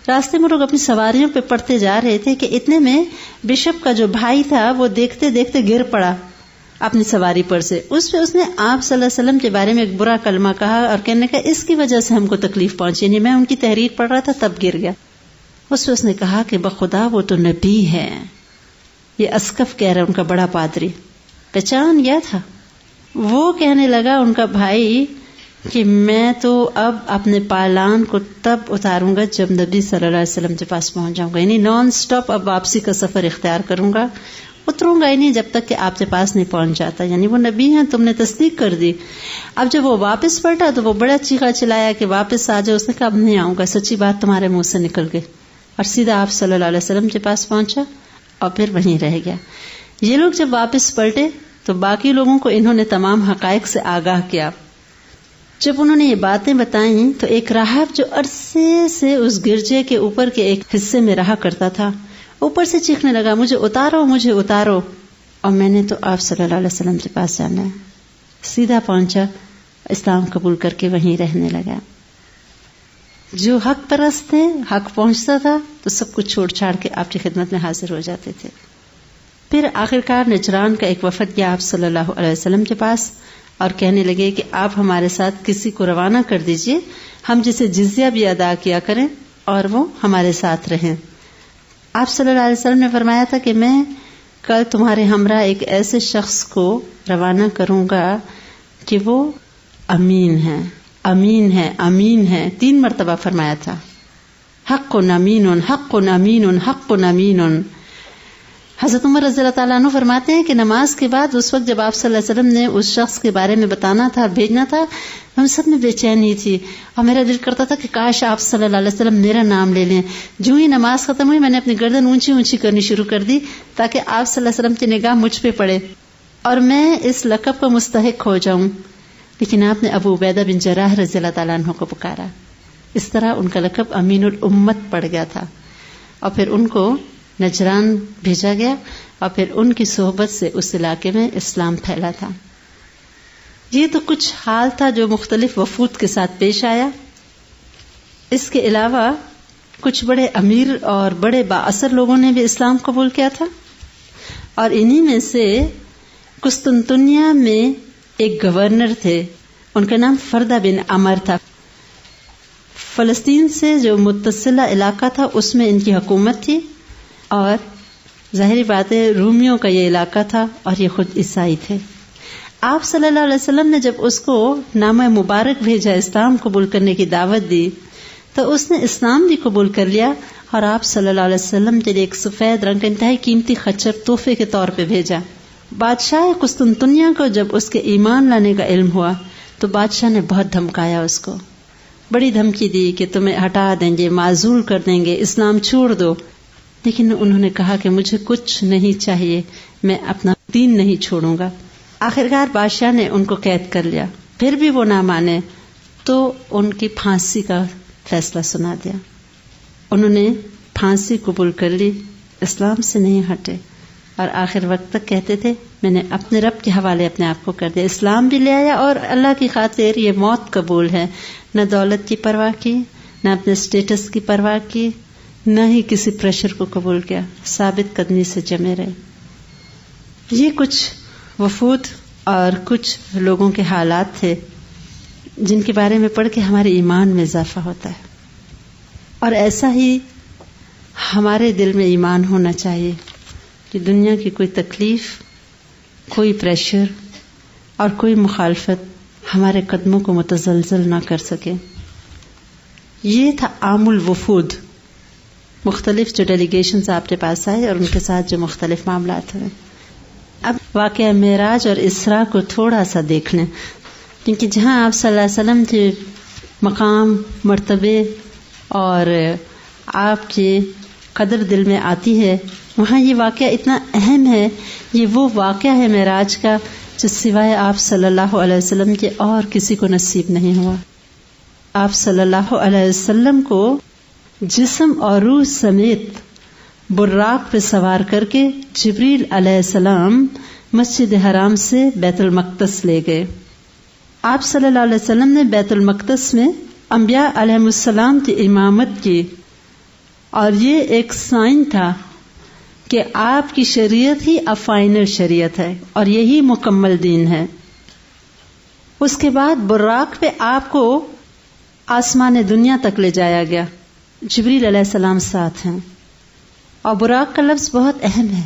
راستے میں لوگ اپنی سواریوں پہ پڑھتے جا رہے تھے کہ اتنے میں بشپ کا جو بھائی تھا وہ دیکھتے دیکھتے گر پڑا اپنی سواری پر سے. اس نے آپ صلی اللہ علیہ وسلم کے بارے میں ایک برا کلمہ کہا اور کہنے کا اس کی وجہ سے ہم کو تکلیف پہنچی، یعنی میں ان کی تحریر پڑھ رہا تھا تب گر گیا. اس نے کہا کہ بخدا وہ تو نبی ہے. یہ اسقف کہہ رہا ان کا بڑا پادری، پہچان گیا تھا. وہ کہنے لگا ان کا بھائی کہ میں تو اب اپنے پالان کو تب اتاروں گا جب نبی صلی اللہ علیہ وسلم کے پاس پہنچ جاؤں گا، یعنی نان سٹاپ اب واپسی کا سفر اختیار کروں گا، اتروں گا ہی نہیں جب تک کہ آپ کے پاس نہیں پہنچ جاتا. یعنی وہ نبی ہیں، تم نے تصدیق کر دی. اب جب وہ واپس پلٹا تو وہ بڑا چیخا چلایا کہ واپس آ جاؤ. اس نے کہا اب نہیں آؤں گا، سچی بات تمہارے منہ سے نکل گئی. اور سیدھا آپ صلی اللہ علیہ وسلم کے پاس پہنچا اور پھر وہیں رہ گیا. یہ لوگ جب واپس پلٹے تو باقی لوگوں کو انہوں نے تمام حقائق سے آگاہ کیا. جب انہوں نے یہ باتیں بتائیں تو ایک راہب جو عرصے سے اس گرجے کے اوپر کے ایک حصے میں رہا کرتا تھا اوپر سے چیخنے لگا مجھے اتارو، مجھے اتارو. اور میں نے تو آپ صلی اللہ علیہ وسلم کے پاس جانا ہے. سیدھا پہنچا، اسلام قبول کر کے وہیں رہنے لگا. جو حق پرست تھے، حق پہنچتا تھا تو سب کچھ چھوڑ چھاڑ کے آپ کی خدمت میں حاضر ہو جاتے تھے. پھر آخرکار نجران کا ایک وفد گیا آپ صلی اللہ علیہ وسلم کے پاس اور کہنے لگے کہ آپ ہمارے ساتھ کسی کو روانہ کر دیجئے، ہم جسے جزیہ بھی ادا کیا کریں اور وہ ہمارے ساتھ رہیں. آپ صلی اللہ علیہ وسلم نے فرمایا تھا کہ میں کل تمہارے ہمراہ ایک ایسے شخص کو روانہ کروں گا کہ وہ امین ہے، امین ہے، امین ہے. 3 مرتبہ فرمایا تھا. حق امین، حق امین، حق امین. حضرت عمر رضی اللہ تعالیٰ عنہ فرماتے ہیں کہ نماز کے بعد اس وقت جب آپ صلی اللہ علیہ وسلم نے اس شخص کے بارے میں بتانا تھا اور بھیجنا تھا، ہم سب میں بے چینی تھی اور میرا دل کرتا تھا کہ کاش آپ صلی اللہ علیہ وسلم میرا نام لے لیں. جو ہی نماز ختم ہوئی میں نے اپنی گردن اونچی اونچی کرنی شروع کر دی تاکہ آپ صلی اللہ علیہ وسلم کی نگاہ مجھ پہ پڑے اور میں اس لقب کا مستحق ہو جاؤں. لیکن آپ نے ابو عبیدہ بن جراح رضی اللہ تعالیٰ عنہ کو پکارا. اس طرح ان کا لقب امین الامت پڑ گیا تھا. اور پھر ان کو نجران بھیجا گیا اور پھر ان کی صحبت سے اس علاقے میں اسلام پھیلا تھا. یہ تو کچھ حال تھا جو مختلف وفود کے ساتھ پیش آیا. اس کے علاوہ کچھ بڑے امیر اور بڑے بااثر لوگوں نے بھی اسلام قبول کیا تھا، اور انہی میں سے قسطنطنیہ میں ایک گورنر تھے، ان کا نام فردہ بن عمر تھا. فلسطین سے جو متصلہ علاقہ تھا اس میں ان کی حکومت تھی، اور ظاہری بات ہے رومیوں کا یہ علاقہ تھا اور یہ خود عیسائی تھے. آپ صلی اللہ علیہ وسلم نے جب اس کو نامہ مبارک بھیجا، اسلام قبول کرنے کی دعوت دی، تو اس نے اسلام بھی قبول کر لیا اور آپ صلی اللہ علیہ وسلم کے لیے ایک سفید رنگ کا انتہائی قیمتی خچر تحفے کے طور پہ بھیجا. بادشاہ قسطنطنیہ کو جب اس کے ایمان لانے کا علم ہوا تو بادشاہ نے بہت دھمکایا، اس کو بڑی دھمکی دی کہ تمہیں ہٹا دیں گے، معزول کر دیں گے، اسلام چھوڑ دو. لیکن انہوں نے کہا کہ مجھے کچھ نہیں چاہیے، میں اپنا دین نہیں چھوڑوں گا. آخرکار بادشاہ نے ان کو قید کر لیا. پھر بھی وہ نہ مانے تو ان کی پھانسی کا فیصلہ سنا دیا. انہوں نے پھانسی قبول کر لی، اسلام سے نہیں ہٹے، اور آخر وقت تک کہتے تھے میں نے اپنے رب کے حوالے اپنے آپ کو کر دیا، اسلام بھی لے آیا اور اللہ کی خاطر یہ موت قبول ہے، نہ دولت کی پرواہ کی، نہ اپنے اسٹیٹس کی پرواہ کی، نہ ہی کسی پریشر کو قبول کیا، ثابت قدمی سے جمے رہے۔ یہ کچھ وفود اور کچھ لوگوں کے حالات تھے جن کے بارے میں پڑھ کے ہمارے ایمان میں اضافہ ہوتا ہے، اور ایسا ہی ہمارے دل میں ایمان ہونا چاہیے کہ دنیا کی کوئی تکلیف، کوئی پریشر اور کوئی مخالفت ہمارے قدموں کو متزلزل نہ کر سکے۔ یہ تھا عام الوفود، مختلف جو ڈیلیگیشنز آپ کے پاس آئے اور ان کے ساتھ جو مختلف معاملات ہوئے۔ اب واقعہ معراج اور اسراء کو تھوڑا سا دیکھ لیں، کیونکہ جہاں آپ صلی اللہ علیہ وسلم کے مقام، مرتبے اور آپ کی قدر دل میں آتی ہے، وہاں یہ واقعہ اتنا اہم ہے۔ یہ وہ واقعہ ہے معراج کا جو سوائے آپ صلی اللہ علیہ وسلم کے اور کسی کو نصیب نہیں ہوا۔ آپ صلی اللہ علیہ وسلم کو جسم اور روح سمیت براق پہ سوار کر کے جبریل علیہ السلام مسجد حرام سے بیت المقدس لے گئے۔ آپ صلی اللہ علیہ وسلم نے بیت المقدس میں انبیاء علیہ السلام کی امامت کی، اور یہ ایک سائن تھا کہ آپ کی شریعت ہی اب فائنل شریعت ہے اور یہی مکمل دین ہے۔ اس کے بعد براق پہ آپ کو آسمان دنیا تک لے جایا گیا، جبریل علیہ السلام ساتھ ہیں، اور براق کا لفظ بہت اہم ہے۔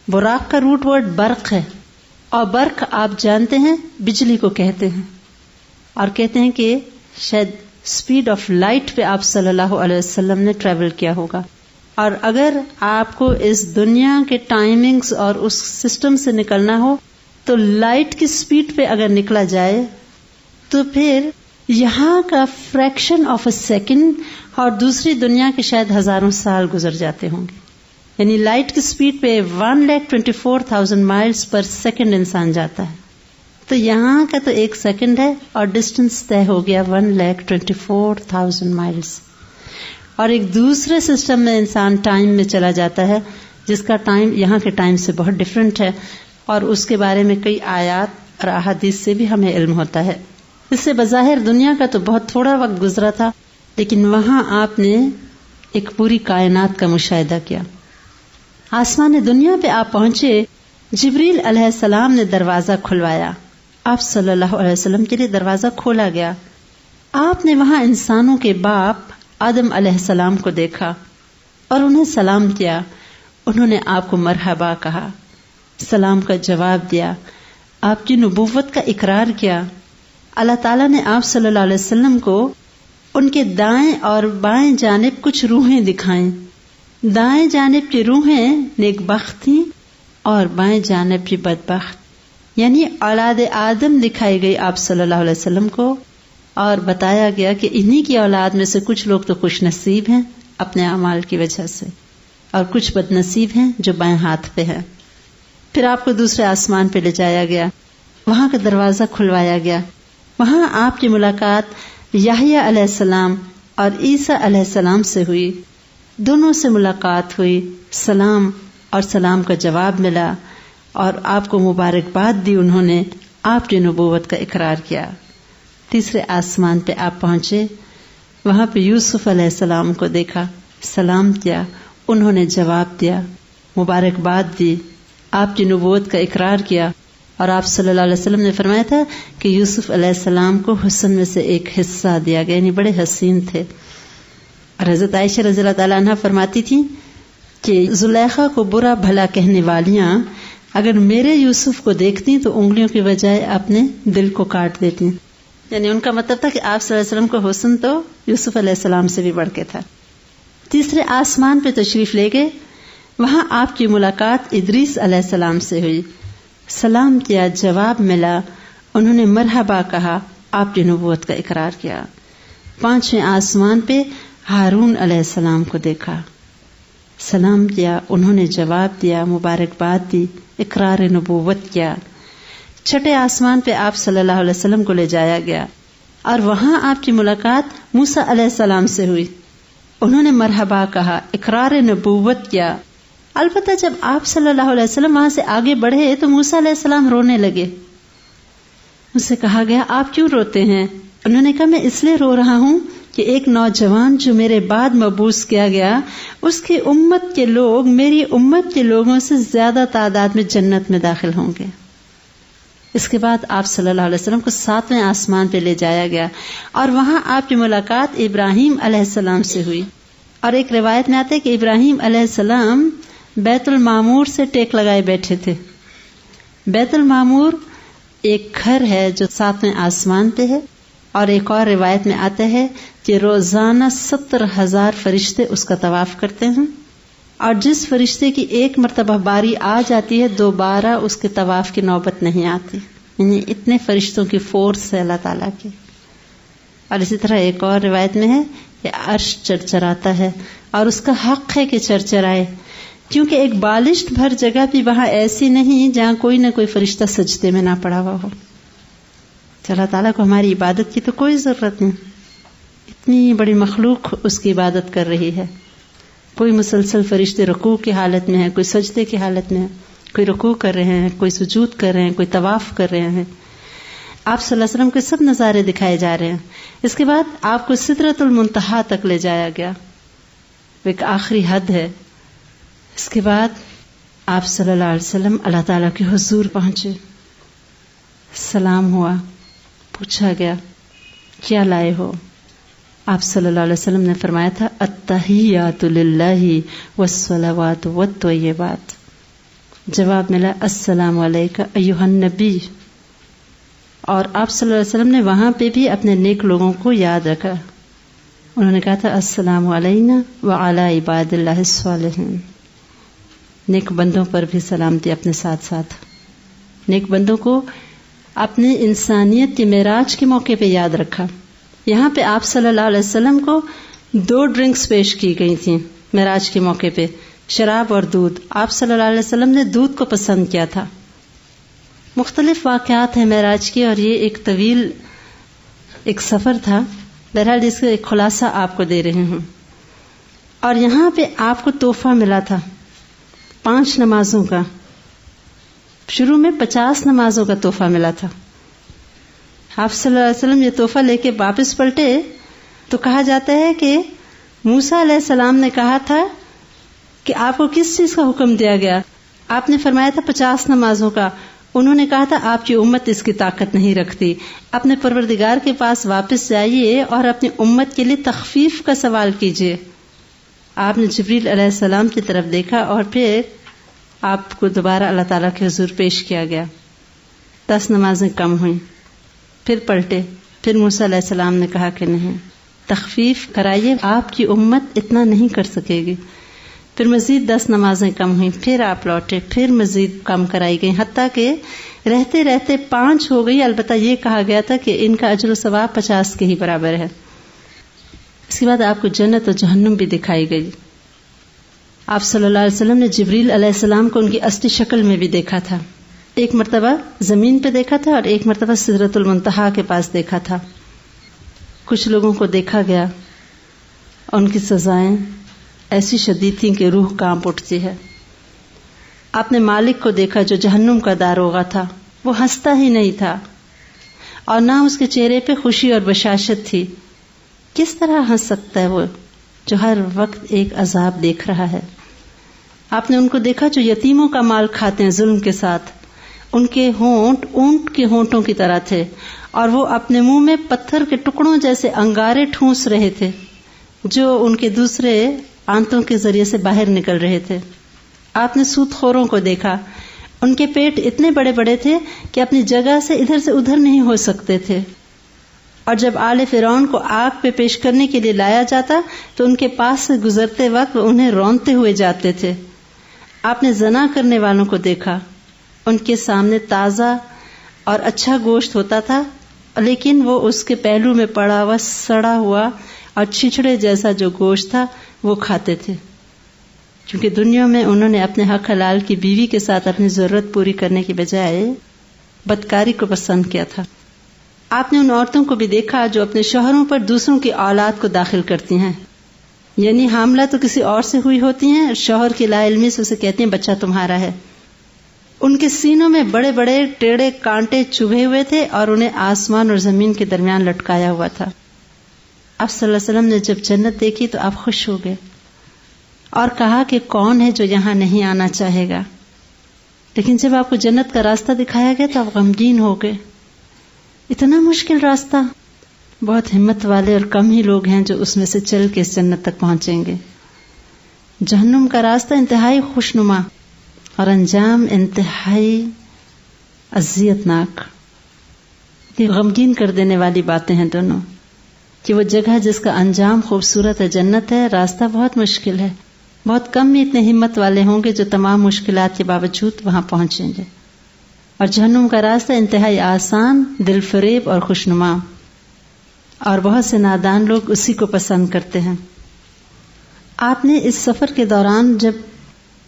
براق کا روٹ ورڈ برق ہے، اور برق آپ جانتے ہیں بجلی کو کہتے ہیں، اور کہتے ہیں کہ شاید سپیڈ آف لائٹ پہ آپ صلی اللہ علیہ وسلم نے ٹریول کیا ہوگا، اور اگر آپ کو اس دنیا کے ٹائمنگز اور اس سسٹم سے نکلنا ہو تو لائٹ کی سپیڈ پہ اگر نکلا جائے تو پھر یہاں کا فریکشن آف اے سیکنڈ اور دوسری دنیا کے شاید ہزاروں سال گزر جاتے ہوں گے۔ یعنی لائٹ کی سپیڈ پہ 1,24,000 مائلز پر سیکنڈ انسان جاتا ہے، تو یہاں کا تو ایک سیکنڈ ہے اور ڈسٹنس طے ہو گیا 1,24,000 مائلز۔ اور ایک دوسرے سسٹم میں انسان ٹائم میں چلا جاتا ہے جس کا ٹائم یہاں کے ٹائم سے بہت ڈفرینٹ ہے، اور اس کے بارے میں کئی آیات اور احادیث سے بھی ہمیں علم ہوتا ہے۔ اس سے بظاہر دنیا کا تو بہت تھوڑا وقت گزرا تھا، لیکن وہاں آپ نے ایک پوری کائنات کا مشاہدہ کیا۔ آسمان دنیا پہ آپ پہنچے، جبریل علیہ السلام نے دروازہ کھلوایا، آپ صلی اللہ علیہ وسلم کے لیے دروازہ کھولا گیا۔ آپ نے وہاں انسانوں کے باپ آدم علیہ السلام کو دیکھا اور انہیں سلام کیا۔ انہوں نے آپ کو مرحبا کہا، سلام کا جواب دیا، آپ کی نبوت کا اقرار کیا۔ اللہ تعالیٰ نے آپ صلی اللہ علیہ وسلم کو ان کے دائیں اور بائیں جانب کچھ روحیں دکھائیں۔ دائیں جانب کی روحیں نیک بخت تھیں اور بائیں جانب کی بدبخت، یعنی اولاد آدم دکھائی گئی آپ صلی اللہ علیہ وسلم کو، اور بتایا گیا کہ انہی کی اولاد میں سے کچھ لوگ تو خوش نصیب ہیں اپنے اعمال کی وجہ سے، اور کچھ بد نصیب ہیں جو بائیں ہاتھ پہ ہیں۔ پھر آپ کو دوسرے آسمان پہ لے جایا گیا، وہاں کا دروازہ کھلوایا گیا۔ وہاں آپ کی ملاقات یحییٰ علیہ السلام اور عیسیٰ علیہ السلام سے ہوئی، دونوں سے ملاقات ہوئی، سلام اور سلام کا جواب ملا، اور آپ کو مبارکباد دی، انہوں نے آپ کی نبوت کا اقرار کیا۔ تیسرے آسمان پہ آپ پہنچے، وہاں پہ یوسف علیہ السلام کو دیکھا، سلام کیا، انہوں نے جواب دیا، مبارکباد دی، آپ کی نبوت کا اقرار کیا، اور آپ صلی اللہ علیہ وسلم نے فرمایا تھا کہ یوسف علیہ السلام کو حسن میں سے ایک حصہ دیا گیا، یعنی بڑے حسین تھے۔ اور حضرت عائشہ رضی اللہ تعالیٰ عنہ فرماتی تھی کہ زلیخا کو برا بھلا کہنے والیاں اگر میرے یوسف کو دیکھتی تو انگلیوں کی بجائے اپنے دل کو کاٹ دیتی، یعنی ان کا مطلب تھا کہ آپ صلی اللہ علیہ وسلم کو حسن تو یوسف علیہ السلام سے بھی بڑھ کے تھا۔ تیسرے آسمان پہ تشریف لے گئے، وہاں آپ کی ملاقات ادریس علیہ السلام سے ہوئی، سلام کیا، جواب ملا، انہوں نے مرحبا کہا، آپ کی نبوت کا اقرار کیا۔ پانچویں آسمان پہ ہارون علیہ السلام کو دیکھا، سلام کیا، انہوں نے جواب دیا، مبارکباد دی، اقرار نبوت کیا۔ چھٹے آسمان پہ آپ صلی اللہ علیہ وسلم کو لے جایا گیا، اور وہاں آپ کی ملاقات موسیٰ علیہ السلام سے ہوئی۔ انہوں نے مرحبا کہا، اقرار نبوت کیا۔ البتہ جب آپ صلی اللہ علیہ وسلم وہاں سے آگے بڑھے تو موسیٰ علیہ السلام رونے لگے۔ ان سے کہا گیا آپ کیوں روتے ہیں؟ انہوں نے کہا میں اس لیے رو رہا ہوں کہ ایک نوجوان جو میرے بعد مبعوث کیا گیا، اس کی امت کے لوگ میری امت کے لوگوں سے زیادہ تعداد میں جنت میں داخل ہوں گے۔ اس کے بعد آپ صلی اللہ علیہ وسلم کو 7ویں آسمان پہ لے جایا گیا اور وہاں آپ کی ملاقات ابراہیم علیہ السلام سے ہوئی۔ اور ایک روایت میں آتا ہے کہ ابراہیم علیہ السلام بیت المعمور سے ٹیک لگائے بیٹھے تھے۔ بیت المعمور ایک گھر ہے جو 7ویں آسمان پہ ہے، اور ایک اور روایت میں آتا ہے کہ روزانہ 70,000 فرشتے اس کا طواف کرتے ہیں، اور جس فرشتے کی ایک مرتبہ باری آ جاتی ہے دوبارہ اس کے طواف کی نوبت نہیں آتی۔ یعنی اتنے فرشتوں کی فورس ہے اللہ تعالیٰ کی۔ اور اسی طرح ایک اور روایت میں ہے کہ عرش چرچراتا ہے، اور اس کا حق ہے کہ چرچرائے، کیونکہ ایک بالشت بھر جگہ بھی وہاں ایسی نہیں جہاں کوئی نہ کوئی فرشتہ سجدے میں نہ پڑا ہوا ہو۔ تو اللہ تعالیٰ کو ہماری عبادت کی تو کوئی ضرورت نہیں، اتنی بڑی مخلوق اس کی عبادت کر رہی ہے۔ کوئی مسلسل فرشتے رکوع کی حالت میں ہے، کوئی سجدے کی حالت میں ہے، کوئی رکوع کر رہے ہیں، کوئی سجود کر رہے ہیں، کوئی طواف کر رہے ہیں۔ آپ صلی اللہ علیہ وسلم کے سب نظارے دکھائے جا رہے ہیں۔ اس کے بعد آپ کو سدرۃ المنتہا تک لے جایا گیا، ایک آخری حد ہے۔ اس کے بعد آپ صلی اللہ علیہ وسلم اللہ تعالیٰ کے حضور پہنچے، سلام ہوا، پوچھا گیا کیا لائے ہو؟ آپ صلی اللہ علیہ وسلم نے فرمایا تھا التحیات للہ والصلوات والطیبات۔ جواب ملا السلام علیکہ ایھا النبی۔ اور آپ صلی اللہ علیہ وسلم نے وہاں پہ بھی اپنے نیک لوگوں کو یاد رکھا۔ انہوں نے کہا تھا السلام علینا وعلی عباد اللہ الصالحین۔ نیک بندوں پر بھی سلامتی اپنے ساتھ ساتھ، نیک بندوں کو اپنی انسانیت کے معراج کے موقع پہ یاد رکھا۔ یہاں پہ آپ صلی اللہ علیہ وسلم کو 2 ڈرنکس پیش کی گئی تھیں معراج کے موقع پہ، شراب اور دودھ۔ آپ صلی اللہ علیہ وسلم نے دودھ کو پسند کیا تھا۔ مختلف واقعات ہیں معراج کی، اور یہ ایک طویل ایک سفر تھا، بہرحال جس کا ایک خلاصہ آپ کو دے رہے ہوں۔ اور یہاں پہ آپ کو تحفہ ملا تھا 5 نمازوں کا۔ شروع میں 50 نمازوں کا تحفہ ملا تھا۔ آپ صلی اللہ علیہ وسلم یہ تحفہ لے کے واپس پلٹے تو کہا جاتا ہے کہ موسیٰ علیہ السلام نے کہا تھا کہ آپ کو کس چیز کا حکم دیا گیا؟ آپ نے فرمایا تھا 50 نمازوں کا۔ انہوں نے کہا تھا آپ کی امت اس کی طاقت نہیں رکھتی، اپنے پروردگار کے پاس واپس جائیے اور اپنی امت کے لیے تخفیف کا سوال کیجیے۔ آپ نے جبریل علیہ السلام کی طرف دیکھا اور پھر آپ کو دوبارہ اللہ تعالیٰ کے حضور پیش کیا گیا۔ 10 نمازیں کم ہوئیں، پھر پلٹے، پھر موسیٰ علیہ السلام نے کہا کہ نہیں، تخفیف کرائیے، آپ کی امت اتنا نہیں کر سکے گی۔ پھر مزید 10 نمازیں کم ہوئیں، پھر آپ لوٹے، پھر مزید کم کرائی گئی، حتیٰ کہ رہتے رہتے 5 ہو گئی۔ البتہ یہ کہا گیا تھا کہ ان کا اجر و ثواب 50 کے ہی برابر ہے۔ اس کے بعد آپ کو جنت اور جہنم بھی دکھائی گئی۔ آپ صلی اللہ علیہ وسلم نے جبریل علیہ السلام کو ان کی اصلی شکل میں بھی دیکھا تھا۔ ایک مرتبہ زمین پہ دیکھا تھا اور ایک مرتبہ سدرۃ المنتہا کے پاس دیکھا تھا۔ کچھ لوگوں کو دیکھا گیا، ان کی سزائیں ایسی شدید تھیں کہ روح کانپ اٹھتی ہے۔ آپ نے مالک کو دیکھا جو جہنم کا داروغہ تھا، وہ ہنستا ہی نہیں تھا اور نہ اس کے چہرے پہ خوشی اور بشاشت تھی۔ کس طرح ہنس سکتا ہے وہ جو ہر وقت ایک عذاب دیکھ رہا ہے؟ آپ نے ان کو دیکھا جو یتیموں کا مال کھاتے ہیں ظلم کے ساتھ۔ ان کے ہونٹ اونٹ کے ہونٹوں کی طرح تھے اور وہ اپنے منہ میں پتھر کے ٹکڑوں جیسے انگارے ٹھونس رہے تھے جو ان کے دوسرے آنتوں کے ذریعے سے باہر نکل رہے تھے۔ آپ نے سود خوروں کو دیکھا، ان کے پیٹ اتنے بڑے بڑے تھے کہ اپنی جگہ سے ادھر نہیں ہو سکتے تھے، اور جب آل فرعون کو آگ پہ پیش کرنے کے لیے لایا جاتا تو ان کے پاس سے گزرتے وقت وہ انہیں رونتے ہوئے جاتے تھے۔ آپ نے زنا کرنے والوں کو دیکھا، ان کے سامنے تازہ اور اچھا گوشت ہوتا تھا لیکن وہ اس کے پہلو میں پڑا ہوا سڑا ہوا اور چھچڑے جیسا جو گوشت تھا وہ کھاتے تھے، کیونکہ دنیا میں انہوں نے اپنے حق حلال کی بیوی کے ساتھ اپنی ضرورت پوری کرنے کی بجائے بدکاری کو پسند کیا تھا۔ آپ نے ان عورتوں کو بھی دیکھا جو اپنے شوہروں پر دوسروں کی اولاد کو داخل کرتی ہیں، یعنی حاملہ تو کسی اور سے ہوئی ہوتی ہیں، شوہر کی لا علمی سے اسے کہتی ہیں بچہ تمہارا ہے. ان کے سینوں میں بڑے بڑے ٹیڑے کانٹے چبھے ہوئے تھے اور انہیں آسمان اور زمین کے درمیان لٹکایا ہوا تھا. آپ صلی اللہ علیہ وسلم نے جب جنت دیکھی تو آپ خوش ہو گئے اور کہا کہ کون ہے جو یہاں نہیں آنا چاہے گا. لیکن جب آپ کو جنت کا راستہ دکھایا گیا تو آپ غمگین ہو گئے. اتنا مشکل راستہ، بہت ہمت والے اور کم ہی لوگ ہیں جو اس میں سے چل کے اس جنت تک پہنچیں گے. جہنم کا راستہ انتہائی خوشنما اور انجام انتہائی اذیت ناک. یہ غمگین کر دینے والی باتیں ہیں دونوں، کہ وہ جگہ جس کا انجام خوبصورت ہے جنت ہے، راستہ بہت مشکل ہے. بہت کم ہی اتنے ہمت والے ہوں گے جو تمام مشکلات کے باوجود وہاں پہنچیں گے. اور جہنم کا راستہ انتہائی آسان، دل فریب اور خوشنما، اور بہت سے نادان لوگ اسی کو پسند کرتے ہیں. آپ نے اس سفر کے دوران جب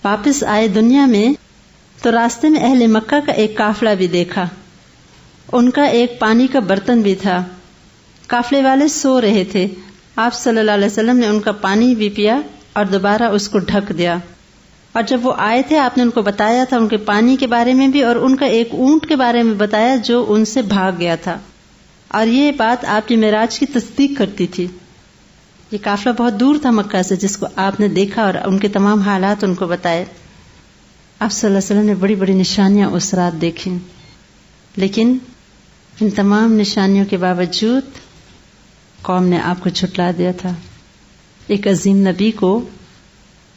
واپس آئے دنیا میں تو راستے میں اہل مکہ کا ایک قافلہ بھی دیکھا. ان کا ایک پانی کا برتن بھی تھا. قافلے والے سو رہے تھے. آپ صلی اللہ علیہ وسلم نے ان کا پانی بھی پیا اور دوبارہ اس کو ڈھک دیا. اور جب وہ آئے تھے آپ نے ان کو بتایا تھا ان کے پانی کے بارے میں بھی، اور ان کا ایک اونٹ کے بارے میں بتایا جو ان سے بھاگ گیا تھا. اور یہ بات آپ کی معراج کی تصدیق کرتی تھی. یہ قافلہ بہت دور تھا مکہ سے جس کو آپ نے دیکھا اور ان کے تمام حالات ان کو بتائے. آپ صلی اللہ علیہ وسلم نے بڑی بڑی نشانیاں اس رات دیکھیں، لیکن ان تمام نشانیوں کے باوجود قوم نے آپ کو جھٹلا دیا تھا. ایک عظیم نبی کو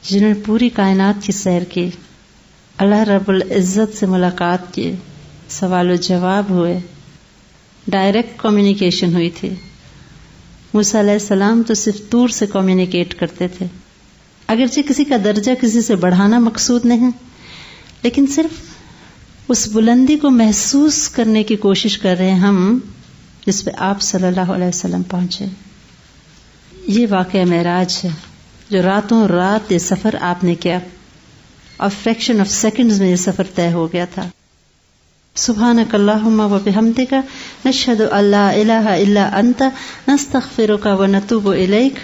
جنہوں نے پوری کائنات کی سیر کی، اللہ رب العزت سے ملاقات کی، سوال و جواب ہوئے، ڈائریکٹ کمیونیکیشن ہوئی تھی. موسیٰ علیہ السلام تو صرف طور سے کمیونیکیٹ کرتے تھے. اگرچہ کسی کا درجہ کسی سے بڑھانا مقصود نہیں، لیکن صرف اس بلندی کو محسوس کرنے کی کوشش کر رہے ہیں ہم جس پہ آپ صلی اللہ علیہ وسلم پہنچے. یہ واقعہ معراج ہے جو راتوں رات یہ سفر آپ نے کیا اور فریکشن آف سیکنڈز میں یہ سفر طے ہو گیا تھا. سبحانک اللہم و بحمدک نشہد ان لا الہ الا انت نستغفرک و نتوب الیک.